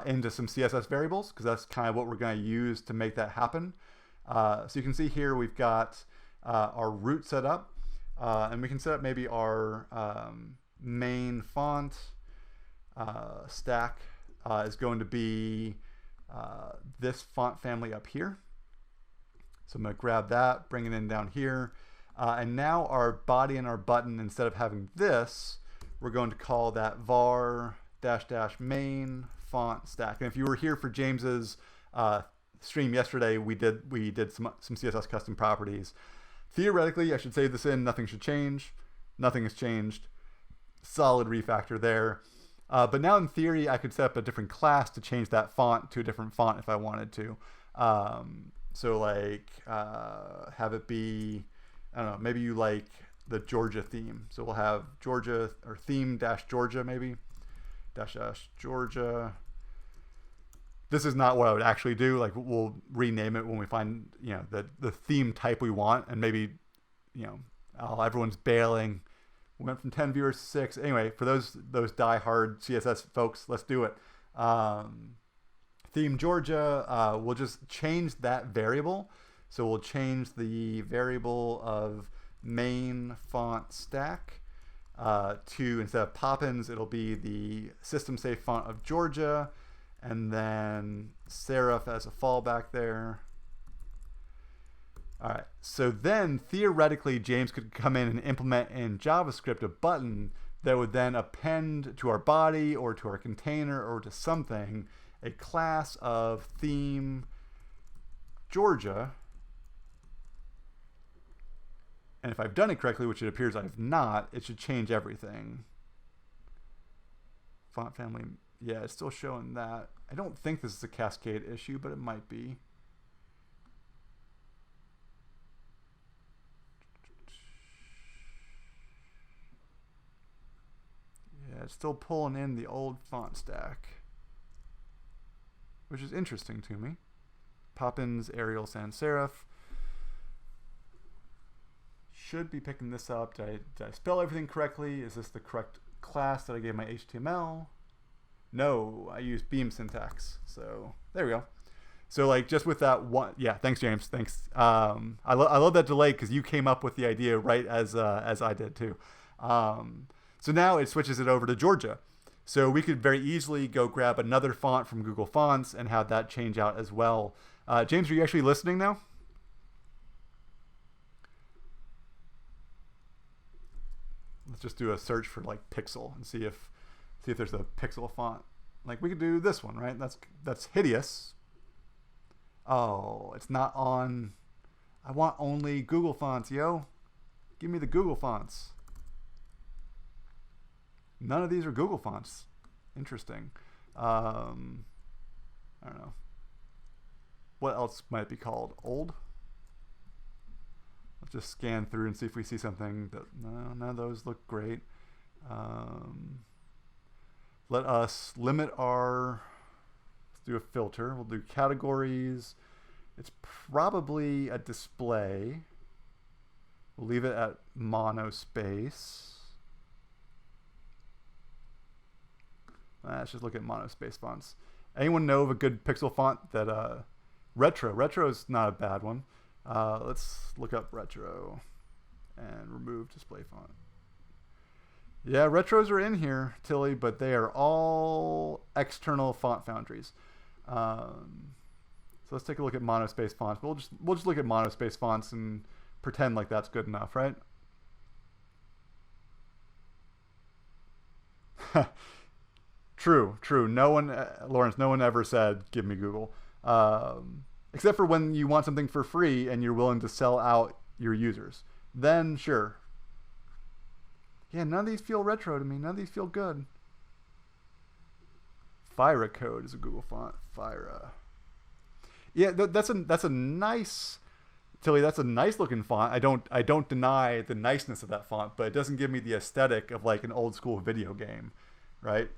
Speaker 1: into some CSS variables, because that's kind of what we're going to use to make that happen. So you can see here we've got our root set up, and we can set up maybe our main font stack is going to be this font family up here. So I'm going to grab that, bring it in down here. And now our body and our button, instead of having this, we're going to call that var -- main font stack. And if you were here for James's stream yesterday, we did some CSS custom properties. Theoretically, I should save this in. Nothing should change. Nothing has changed. Solid refactor there. But now in theory, I could set up a different class to change that font to a different font if I wanted to. So like have it be, I don't know, maybe you like the Georgia theme. So we'll have Georgia, or theme - Georgia maybe. -- Georgia. This is not what I would actually do. Like, we'll rename it when we find, the theme type we want, and maybe, everyone's bailing. We went from 10 viewers to 6. Anyway, for those die-hard CSS folks, let's do it. Theme Georgia, we'll just change that variable. So we'll change the variable of main font stack to, instead of Poppins, it'll be the system safe font of Georgia, and then serif as a fallback there. All right, so then theoretically James could come in and implement in JavaScript a button that would then append to our body or to our container or to something a class of theme Georgia. And if I've done it correctly, which it appears I have not, it should change everything. Font family, yeah, it's still showing that. I don't think this is a Cascade issue, but it might be. Yeah, it's still pulling in the old font stack, which is interesting to me. Poppins, Arial, Sans Serif. Should be picking this up. Did I spell everything correctly? Is this the correct class that I gave my HTML? No, I used Beam syntax. So there we go. So like just with that one, yeah. Thanks, James. Thanks. I love that delay because you came up with the idea right as I did too. So now it switches it over to Georgia. So we could very easily go grab another font from Google Fonts and have that change out as well. James, are you actually listening now? Let's just do a search for like pixel and see if there's a pixel font. Like we could do this one, right? That's hideous. Oh, it's not on. I want only Google Fonts, yo. Give me the Google Fonts. None of these are Google Fonts. Interesting. I don't know. What else might it be called? Old? Let's just scan through and see if we see something that, no, none of those look great. Let us limit our, let's do a filter. We'll do categories. It's probably a display. We'll leave it at monospace. Let's just look at Monospaced Fonts. Anyone know of a good pixel font that Retro? Retro is not a bad one. Let's look up Retro and remove display font. Yeah, retros are in here, Tilly, but they are all external font foundries. So let's take a look at Monospaced Fonts. We'll just look at Monospaced Fonts and pretend like that's good enough, right? True. No one, Lawrence, no one ever said, give me Google. Except for when you want something for free and you're willing to sell out your users. Then, sure. Yeah, none of these feel retro to me. None of these feel good. Fira Code is a Google font. Fira. Yeah, that's a nice, Tilly. That's a nice looking font. I don't deny the niceness of that font, but it doesn't give me the aesthetic of like an old school video game, right?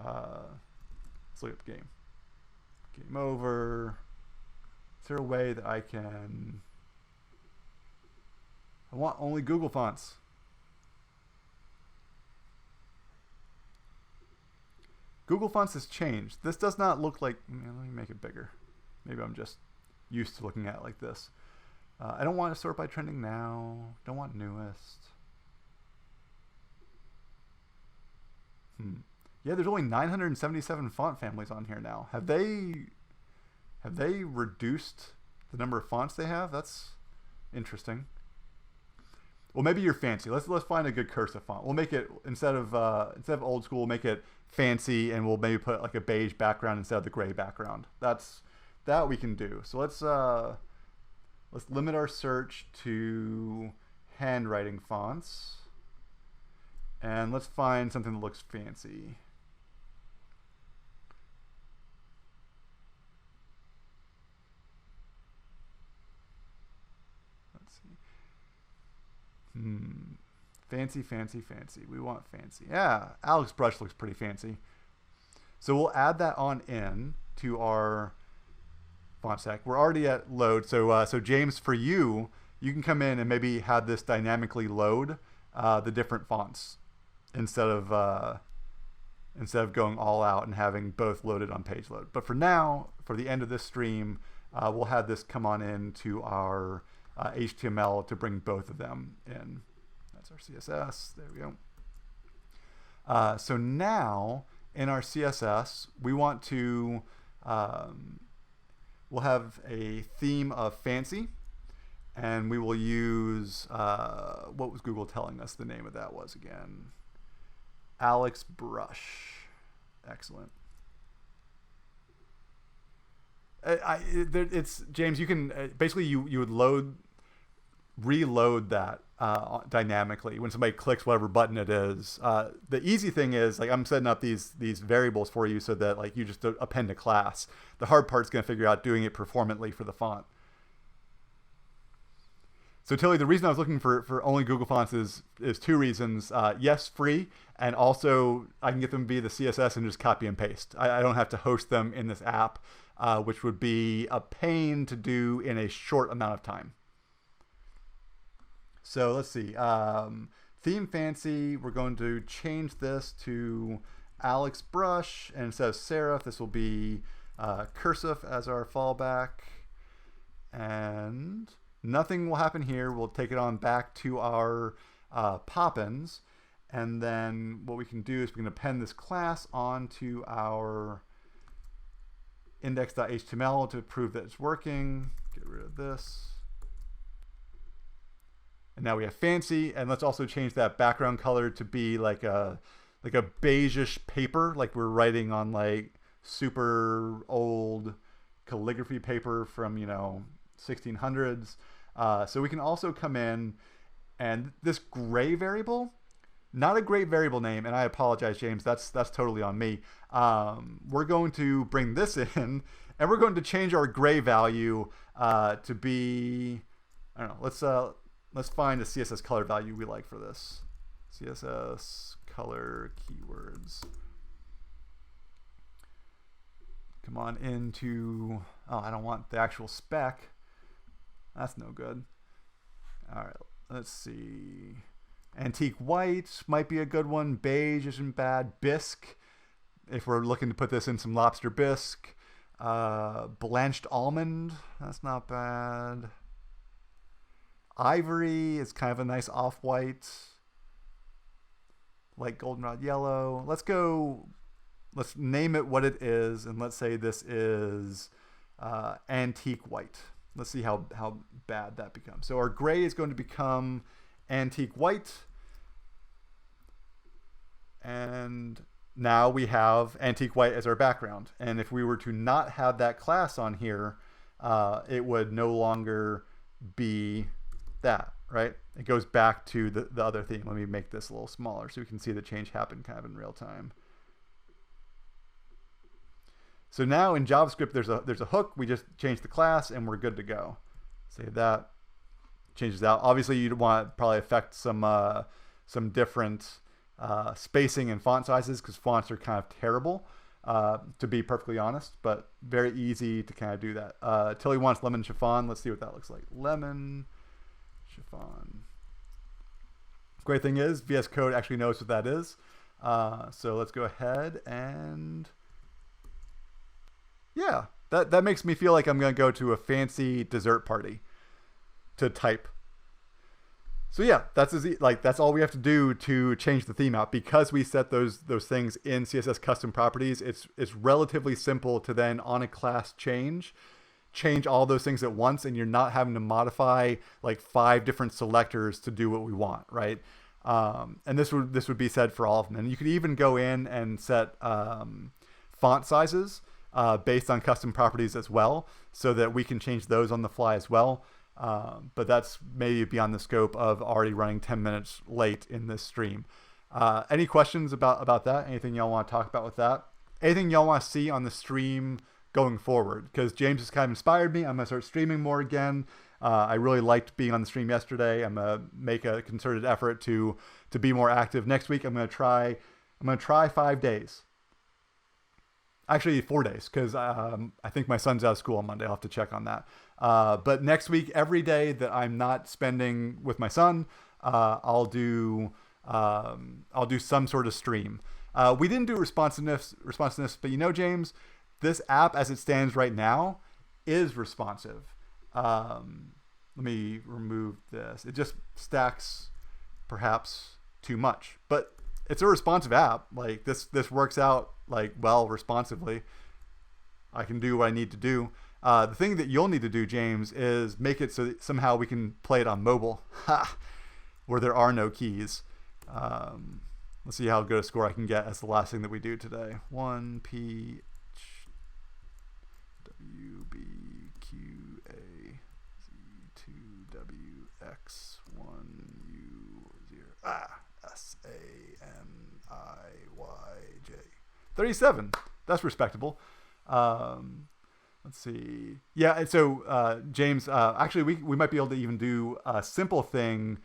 Speaker 1: Let's look at the game. Game over. Is there a way that I want only Google fonts? Google Fonts has changed. This does not look like, let me make it bigger. Maybe I'm just used to looking at it like this. I don't want to sort by trending now. Don't want newest. Yeah, there's only 977 font families on here now. Have they reduced the number of fonts they have? That's interesting. Well, maybe you're fancy. Let's find a good cursive font. We'll make it instead of old school. We'll make it fancy, and we'll maybe put like a beige background instead of the gray background. That we can do. So let's limit our search to handwriting fonts, and let's find something that looks fancy. Fancy. We want fancy. Yeah, Alex Brush looks pretty fancy. So we'll add that on in to our font stack. We're already at load. So James, for you can come in and maybe have this dynamically load the different fonts instead of going all out and having both loaded on page load. But for now, for the end of this stream, we'll have this come on in to our HTML to bring both of them in. That's our CSS. There we go. So now in our CSS, we want to, we'll have a theme of fancy, and we will use, what was Google telling us the name of that was again? Alex Brush. Excellent. It's James. You can basically you would reload that dynamically when somebody clicks whatever button it is. The easy thing is like I'm setting up these variables for you so that like you just append a class. The hard part's going to figure out doing it performantly for the font. So Tilly, the reason I was looking for only Google fonts is two reasons. Yes, free, and also I can get them via the CSS and just copy and paste. I don't have to host them in this app, which would be a pain to do in a short amount of time. So let's see. Theme fancy, we're going to change this to Alex Brush, and instead of serif, this will be cursive as our fallback. And nothing will happen here. We'll take it on back to our pop-ins, and then what we can do is we can append this class onto our index.html to prove that it's working. Get rid of this. And now we have fancy, and let's also change that background color to be like a beigeish paper, like we're writing on like super old calligraphy paper from 1600s. So we can also come in, and this gray variable, not a great variable name, and I apologize, James, that's totally on me. We're going to bring this in, and we're going to change our gray value to be, I don't know, let's find a CSS color value we like for this. CSS color keywords. Come on into, oh, I don't want the actual spec. That's no good. All right, let's see. Antique white might be a good one. Beige isn't bad. Bisque. if we're looking to put this in some lobster bisque. Blanched almond, that's not bad. Ivory is kind of a nice off-white. Light goldenrod yellow. Let's name it what it is, and let's say this is antique white. Let's see how bad that becomes. So our gray is going to become antique white. And now we have antique white as our background. And if we were to not have that class on here, it would no longer be that, right? It goes back to the other theme. Let me make this a little smaller so we can see the change happen kind of in real time. So now in JavaScript, there's a hook. We just change the class and we're good to go. Save that. Changes out. Obviously, you'd want to probably affect some different spacing and font sizes because fonts are kind of terrible, to be perfectly honest, but very easy to kind of do that. Tilly wants lemon chiffon. Let's see what that looks like. Lemon chiffon. Great thing is VS Code actually knows what that is. So let's go ahead and yeah, that makes me feel like I'm going to go to a fancy dessert party to type. So yeah, that's all we have to do to change the theme out. Because we set those things in CSS custom properties, it's relatively simple to then on a class change all those things at once, and you're not having to modify like 5 different selectors to do what we want, right? And this would be said for all of them. And you could even go in and set font sizes based on custom properties as well, so that we can change those on the fly as well. But that's maybe beyond the scope of already running 10 minutes late in this stream. Any questions about that? Anything y'all want to talk about with that? Anything y'all want to see on the stream going forward? Because James has kind of inspired me. I'm going to start streaming more again. I really liked being on the stream yesterday. I'm going to make a concerted effort to be more active. Next week, I'm going to try 5 days. Actually, 4 days, because I think my son's out of school on Monday. I'll have to check on that. But next week, every day that I'm not spending with my son, I'll do some sort of stream. We didn't do responsiveness, but you know, James, this app as it stands right now is responsive. Let me remove this. It just stacks perhaps too much, but it's a responsive app. Like this works out like well responsively. I can do what I need to do. The thing that you'll need to do, James, is make it so that somehow we can play it on mobile, where there are no keys. Let's see how good a score I can get as the last thing that we do today. 1P WBQA Z2WX 1U0 SANIYJ 37. That's respectable. Let's see. Yeah, and so James, actually we might be able to even do a simple thing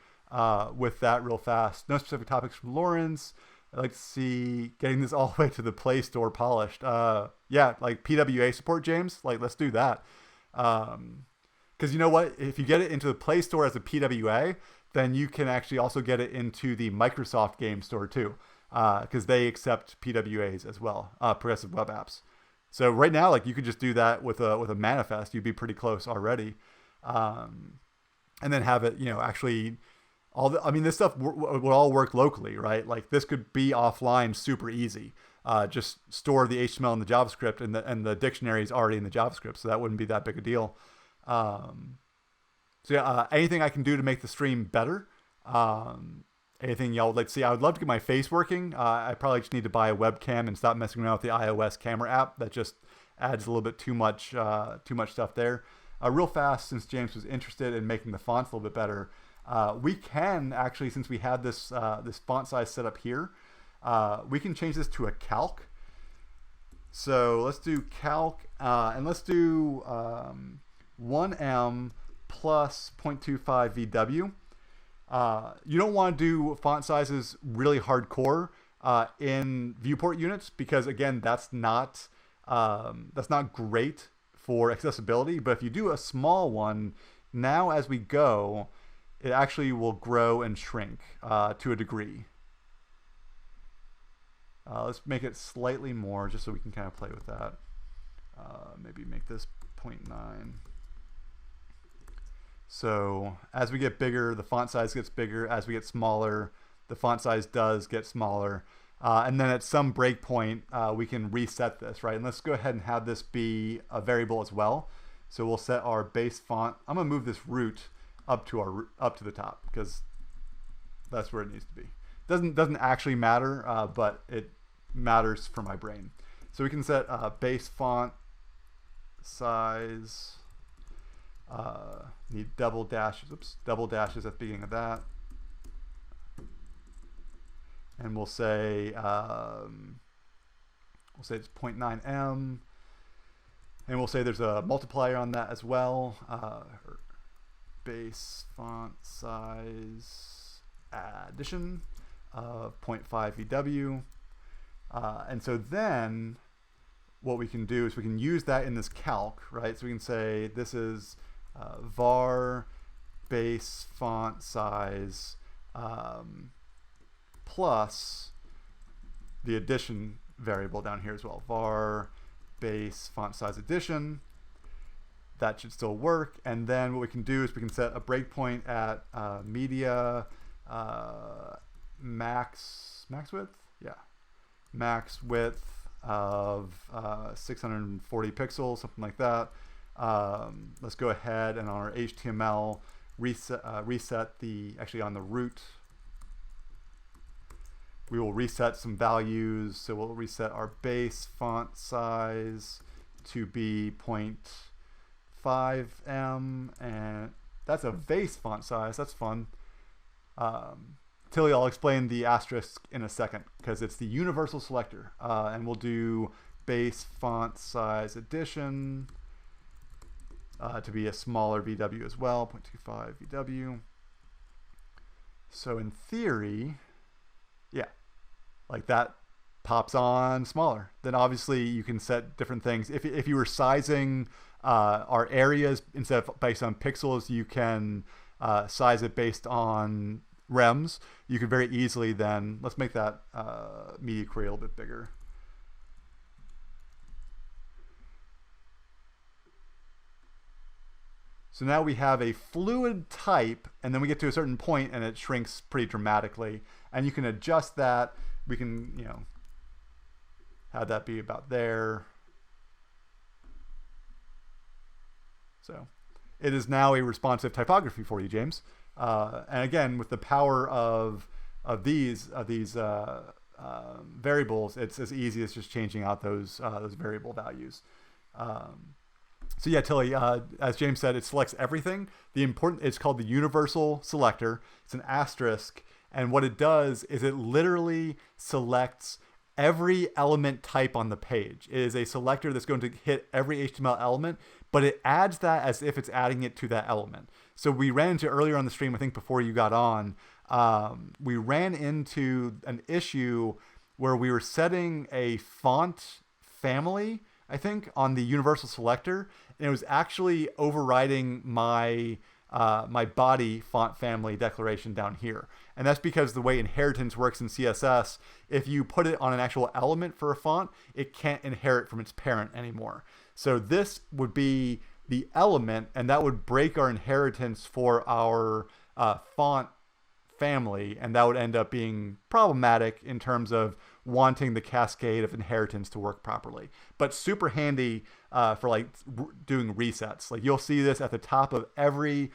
Speaker 1: with that real fast. No specific topics from Lawrence. I'd like to see getting this all the way to the Play Store polished. Yeah, like PWA support, James. Like, let's do that. Because you know what? If you get it into the Play Store as a PWA, then you can actually also get it into the Microsoft Game Store too, because they accept PWAs as well, progressive web apps. So right now, like you could just do that with a manifest. You'd be pretty close already, and then have it, actually. This stuff would all work locally, right? Like this could be offline super easy. Just store the HTML and the JavaScript, and the dictionary is already in the JavaScript, so that wouldn't be that big a deal. So yeah, anything I can do to make the stream better. Anything y'all would like to see? I would love to get my face working. I probably just need to buy a webcam and stop messing around with the iOS camera app. That just adds a little bit too much stuff there. Real fast, since James was interested in making the fonts a little bit better. We can actually, since we had this font size set up here, we can change this to a calc. So let's do calc, and let's do 1M plus 0.25 VW. You don't want to do font sizes really hardcore in viewport units, because again, that's not great for accessibility. But if you do a small one, now as we go, it actually will grow and shrink to a degree. Let's make it slightly more just so we can kind of play with that. Maybe make this 0.9. So as we get bigger, the font size gets bigger. As we get smaller, the font size does get smaller. And then at some breakpoint, we can reset this, right? And let's go ahead and have this be a variable as well. So we'll set our base font. I'm gonna move this root up to the top because that's where it needs to be. Doesn't actually matter, but it matters for my brain. So we can set base font size. Need double dashes. Oops, double dashes at the beginning of that. And we'll say it's 0.9m, and we'll say there's a multiplier on that as well. Base font size addition of 0.5 VW. And so then what we can do is we can use that in this calc, right? So we can say this is var base font size plus the addition variable down here as well. Var base font size addition. That should still work. And then what we can do is we can set a breakpoint at media max width. Yeah, max width of 640 pixels, something like that. Let's go ahead and on our HTML reset the, actually on the root, we will reset some values. So we'll reset our base font size to be 0.5m, and that's a base font size. That's fun. Tilly, I'll explain the asterisk in a second because it's the Universal Selector, and we'll do base font size addition to be a smaller VW as well, 0.25 VW. So in theory, yeah, like that pops on smaller. Then obviously you can set different things. If you were sizing our areas instead of based on pixels, you can size it based on rems. You could very easily then, let's make that media query a little bit bigger. So now we have a fluid type, and then we get to a certain point and it shrinks pretty dramatically. And you can adjust that. We can, you know, have that be about there. So it is now a responsive typography for you, James. And again, with the power of these variables, it's as easy as just changing out those variable values. So yeah, Tilly, as James said, it selects everything. It's called the Universal Selector. It's an asterisk, and what it does is it literally selects every element type on the page. It is a selector that's going to hit every HTML element, but it adds that as if it's adding it to that element. So we ran into earlier on the stream, I think before you got on, we ran into an issue where we were setting a font family, I think, on the Universal Selector, and it was actually overriding my my body font family declaration down here. And that's because the way inheritance works in CSS, if you put it on an actual element for a font, it can't inherit from its parent anymore. So this would be the element, and that would break our inheritance for our font family, and that would end up being problematic in terms of wanting the cascade of inheritance to work properly. But super handy for like doing resets. Like you'll see this at the top of every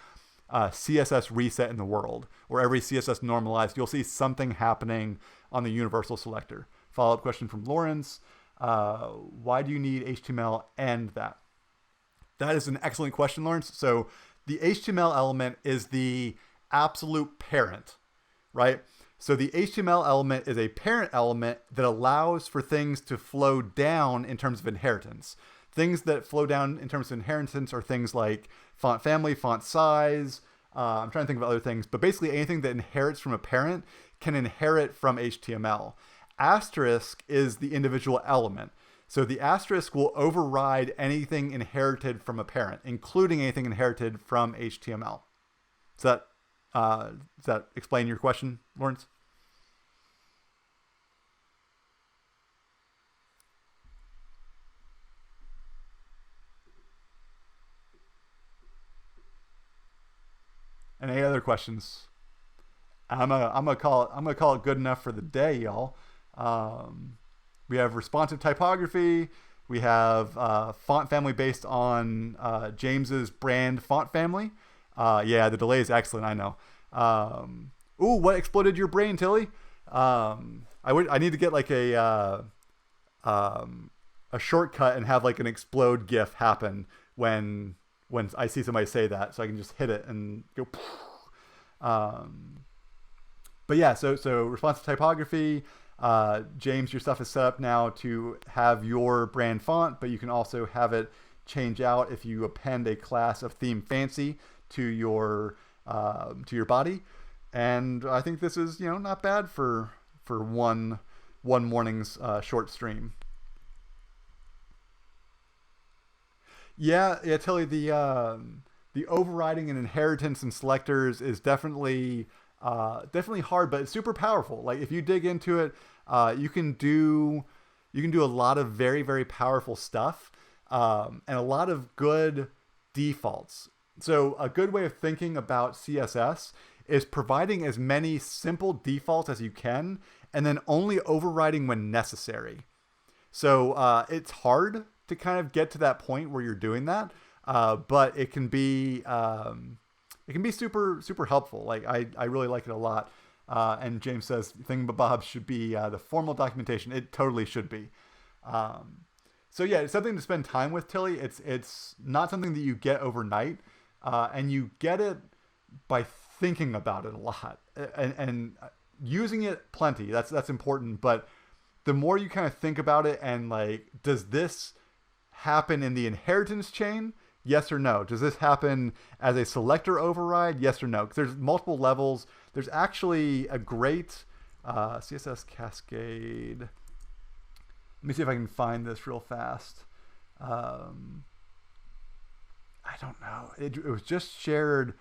Speaker 1: CSS reset in the world, or every CSS normalized. You'll see something happening on the Universal Selector. Follow-up question from Lawrence. Why do you need HTML and that? That is an excellent question, Lawrence. So the HTML element is the absolute parent, right? So the HTML element is a parent element that allows for things to flow down in terms of inheritance. Things that flow down in terms of inheritance are things like font family, font size. I'm trying to think of other things, but basically anything that inherits from a parent can inherit from HTML. Asterisk is the individual element. So the asterisk will override anything inherited from a parent, including anything inherited from HTML. Does that explain your question, Lawrence? And any other questions? I'm gonna call it good enough for the day, y'all. We have responsive typography. We have font family based on James's brand font family. Yeah, the delay is excellent. I know. Ooh, what exploded your brain, Tilly? I need to get like a shortcut and have like an explode GIF happen when I see somebody say that, so I can just hit it and go. But yeah, so responsive typography. James, your stuff is set up now to have your brand font, but you can also have it change out if you append a class of theme fancy to your body. And I think this is not bad for one morning's short stream. Yeah, Tilly, the overriding and inheritance and selectors is definitely hard, but it's super powerful. Like if you dig into it, you can do a lot of very, very powerful stuff, and a lot of good defaults. So a good way of thinking about CSS is providing as many simple defaults as you can, and then only overriding when necessary. So it's hard to kind of get to that point where you're doing that, but it can be super, super helpful. Like I really like it a lot. And James says Thingamabobs should be the formal documentation. It totally should be. So yeah, it's something to spend time with, Tilly. It's not something that you get overnight, and you get it by thinking about it a lot and using it plenty. That's important. But the more you kind of think about it and like, does this happen in the inheritance chain? Yes or no? Does this happen as a selector override? Yes or no? Because there's multiple levels. There's actually a great CSS Cascade. Let me see if I can find this real fast. I don't know. It was just shared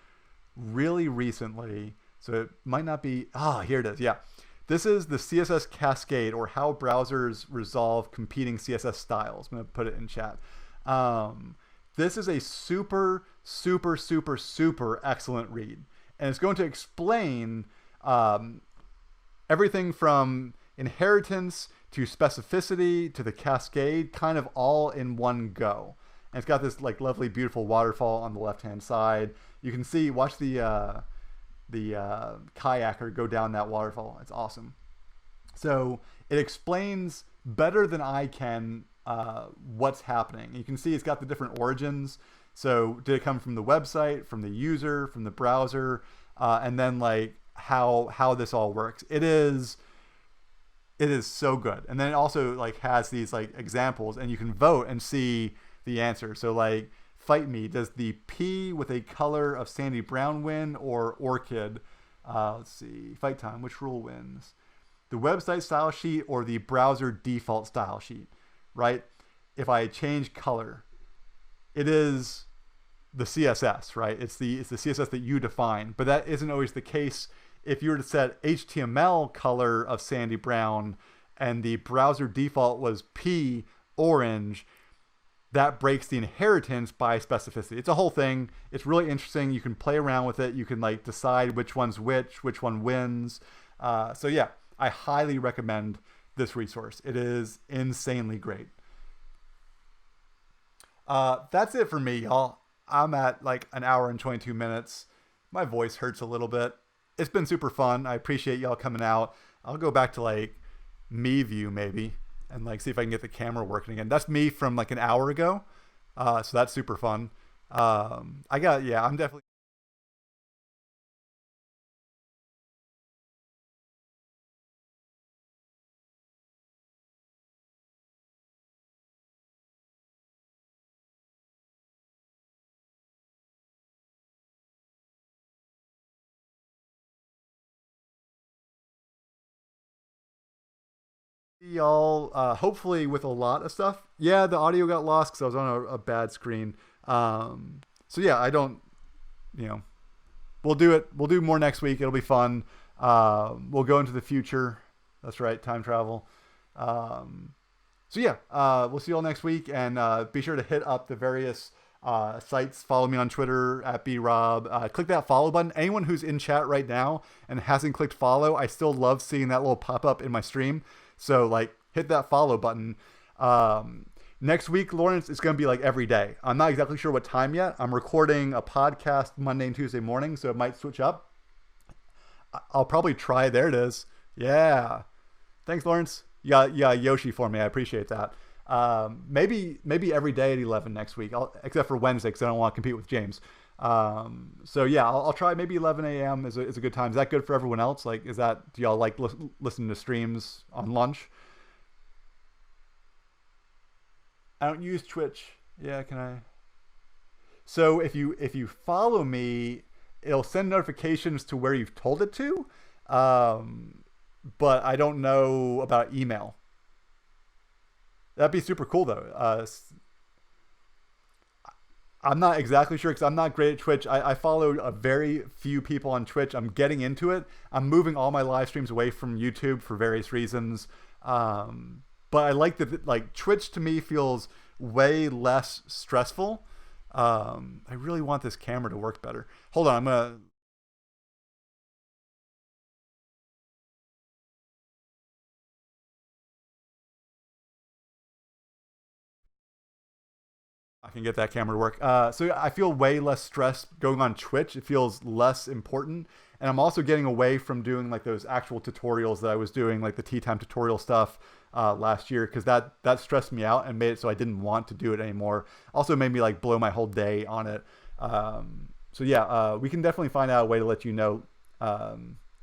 Speaker 1: really recently, so it might not be. Here it is. Yeah. This is the CSS Cascade, or how browsers resolve competing CSS styles. I'm going to put it in chat. This is a super, super, super, super excellent read. And it's going to explain everything from inheritance to specificity to the cascade, kind of all in one go. And it's got this like lovely, beautiful waterfall on the left-hand side. You can see, watch the kayaker go down that waterfall. It's awesome. So it explains better than I can what's happening. You can see it's got the different origins. So did it come from the website, from the user, from the browser, and then like how this all works. It is so good. And then it also like has these like examples, and you can vote and see the answer. So like, fight me, does the P with a color of sandy brown win, or orchid? Let's see, fight time, which rule wins? The website style sheet or the browser default style sheet, right? If I change color, it is the CSS, right? It's the CSS that you define, but that isn't always the case. If you were to set HTML color of sandy brown and the browser default was P orange, that breaks the inheritance by specificity. It's a whole thing. It's really interesting. You can play around with it. You can like decide which one's which one wins. So yeah, I highly recommend this resource. It is insanely great. That's it for me, y'all. I'm at like an hour and 22 minutes. My voice hurts a little bit. It's been super fun. I appreciate y'all coming out. I'll go back to like me view maybe and like see if I can get the camera working again. That's me from like an hour ago. So that's super fun. I'm definitely. Y'all hopefully with a lot of stuff. Yeah, the audio got lost because I was on a bad screen. So yeah, I don't, we'll do more next week. It'll be fun. We'll go into the future. That's right, time travel. So yeah, we'll see you all next week, and be sure to hit up the various sites. Follow me on Twitter at brob. Click that follow button. Anyone who's in chat right now and hasn't clicked follow, I still love seeing that little pop up in my stream. So like hit that follow button. Next week, Lawrence, it's going to be like every day. I'm not exactly sure what time yet. I'm recording a podcast Monday and Tuesday morning, so it might switch up. I'll probably try. There it is. Yeah. Thanks, Lawrence. Yeah, Yoshi for me. I appreciate that. Maybe every day at 11 next week, except for Wednesday because I don't want to compete with James. So yeah, I'll try. Maybe 11 a.m. is a good time. Is that good for everyone else? Like, do y'all like listening to streams on lunch? I don't use Twitch. Yeah, can I? So if you follow me, it'll send notifications to where you've told it to, but I don't know about email. That'd be super cool though. I'm not exactly sure because I'm not great at Twitch. I follow a very few people on Twitch. I'm getting into it. I'm moving all my live streams away from YouTube for various reasons. But I like that, like, Twitch to me feels way less stressful. I really want this camera to work better. Hold on, I can get that camera to work. So I feel way less stress going on Twitch. It feels less important. And I'm also getting away from doing like those actual tutorials that I was doing, like the tea time tutorial stuff last year, because that stressed me out and made it so I didn't want to do it anymore. Also made me like blow my whole day on it. So yeah, we can definitely find out a way to let you know,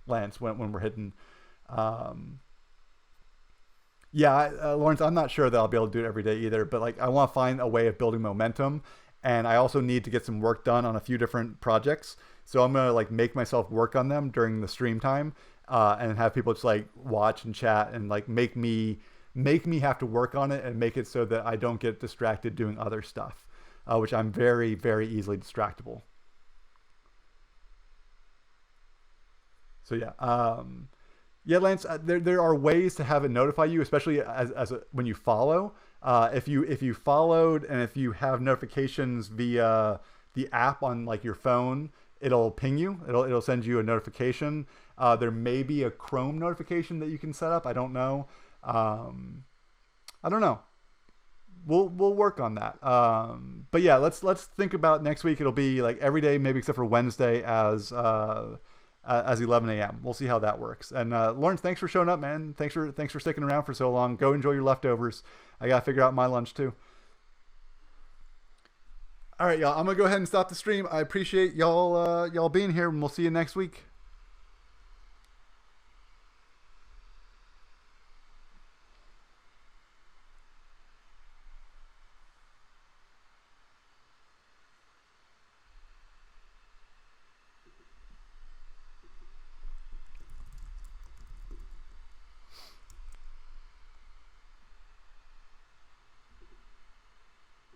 Speaker 1: Lance, when we're hitting. Yeah, Lawrence, I'm not sure that I'll be able to do it every day either, but like I want to find a way of building momentum, and I also need to get some work done on a few different projects. So I'm gonna like make myself work on them during the stream time, and have people just like watch and chat and like make me have to work on it and make it so that I don't get distracted doing other stuff, which I'm very, very easily distractible. So yeah. Yeah, Lance, there are ways to have it notify you, especially when you follow. If you followed and if you have notifications via the app on like your phone, it'll ping you. It'll send you a notification. There may be a Chrome notification that you can set up. I don't know. I don't know. We'll work on that. But yeah, let's think about next week. It'll be like every day, maybe except for Wednesday as 11 a.m. We'll see how that works. And Lawrence, thanks for showing up, man. Thanks for sticking around for so long. Go enjoy your leftovers. I gotta figure out my lunch too. All right, y'all. I'm gonna go ahead and stop the stream. I appreciate y'all being here, and we'll see you next week.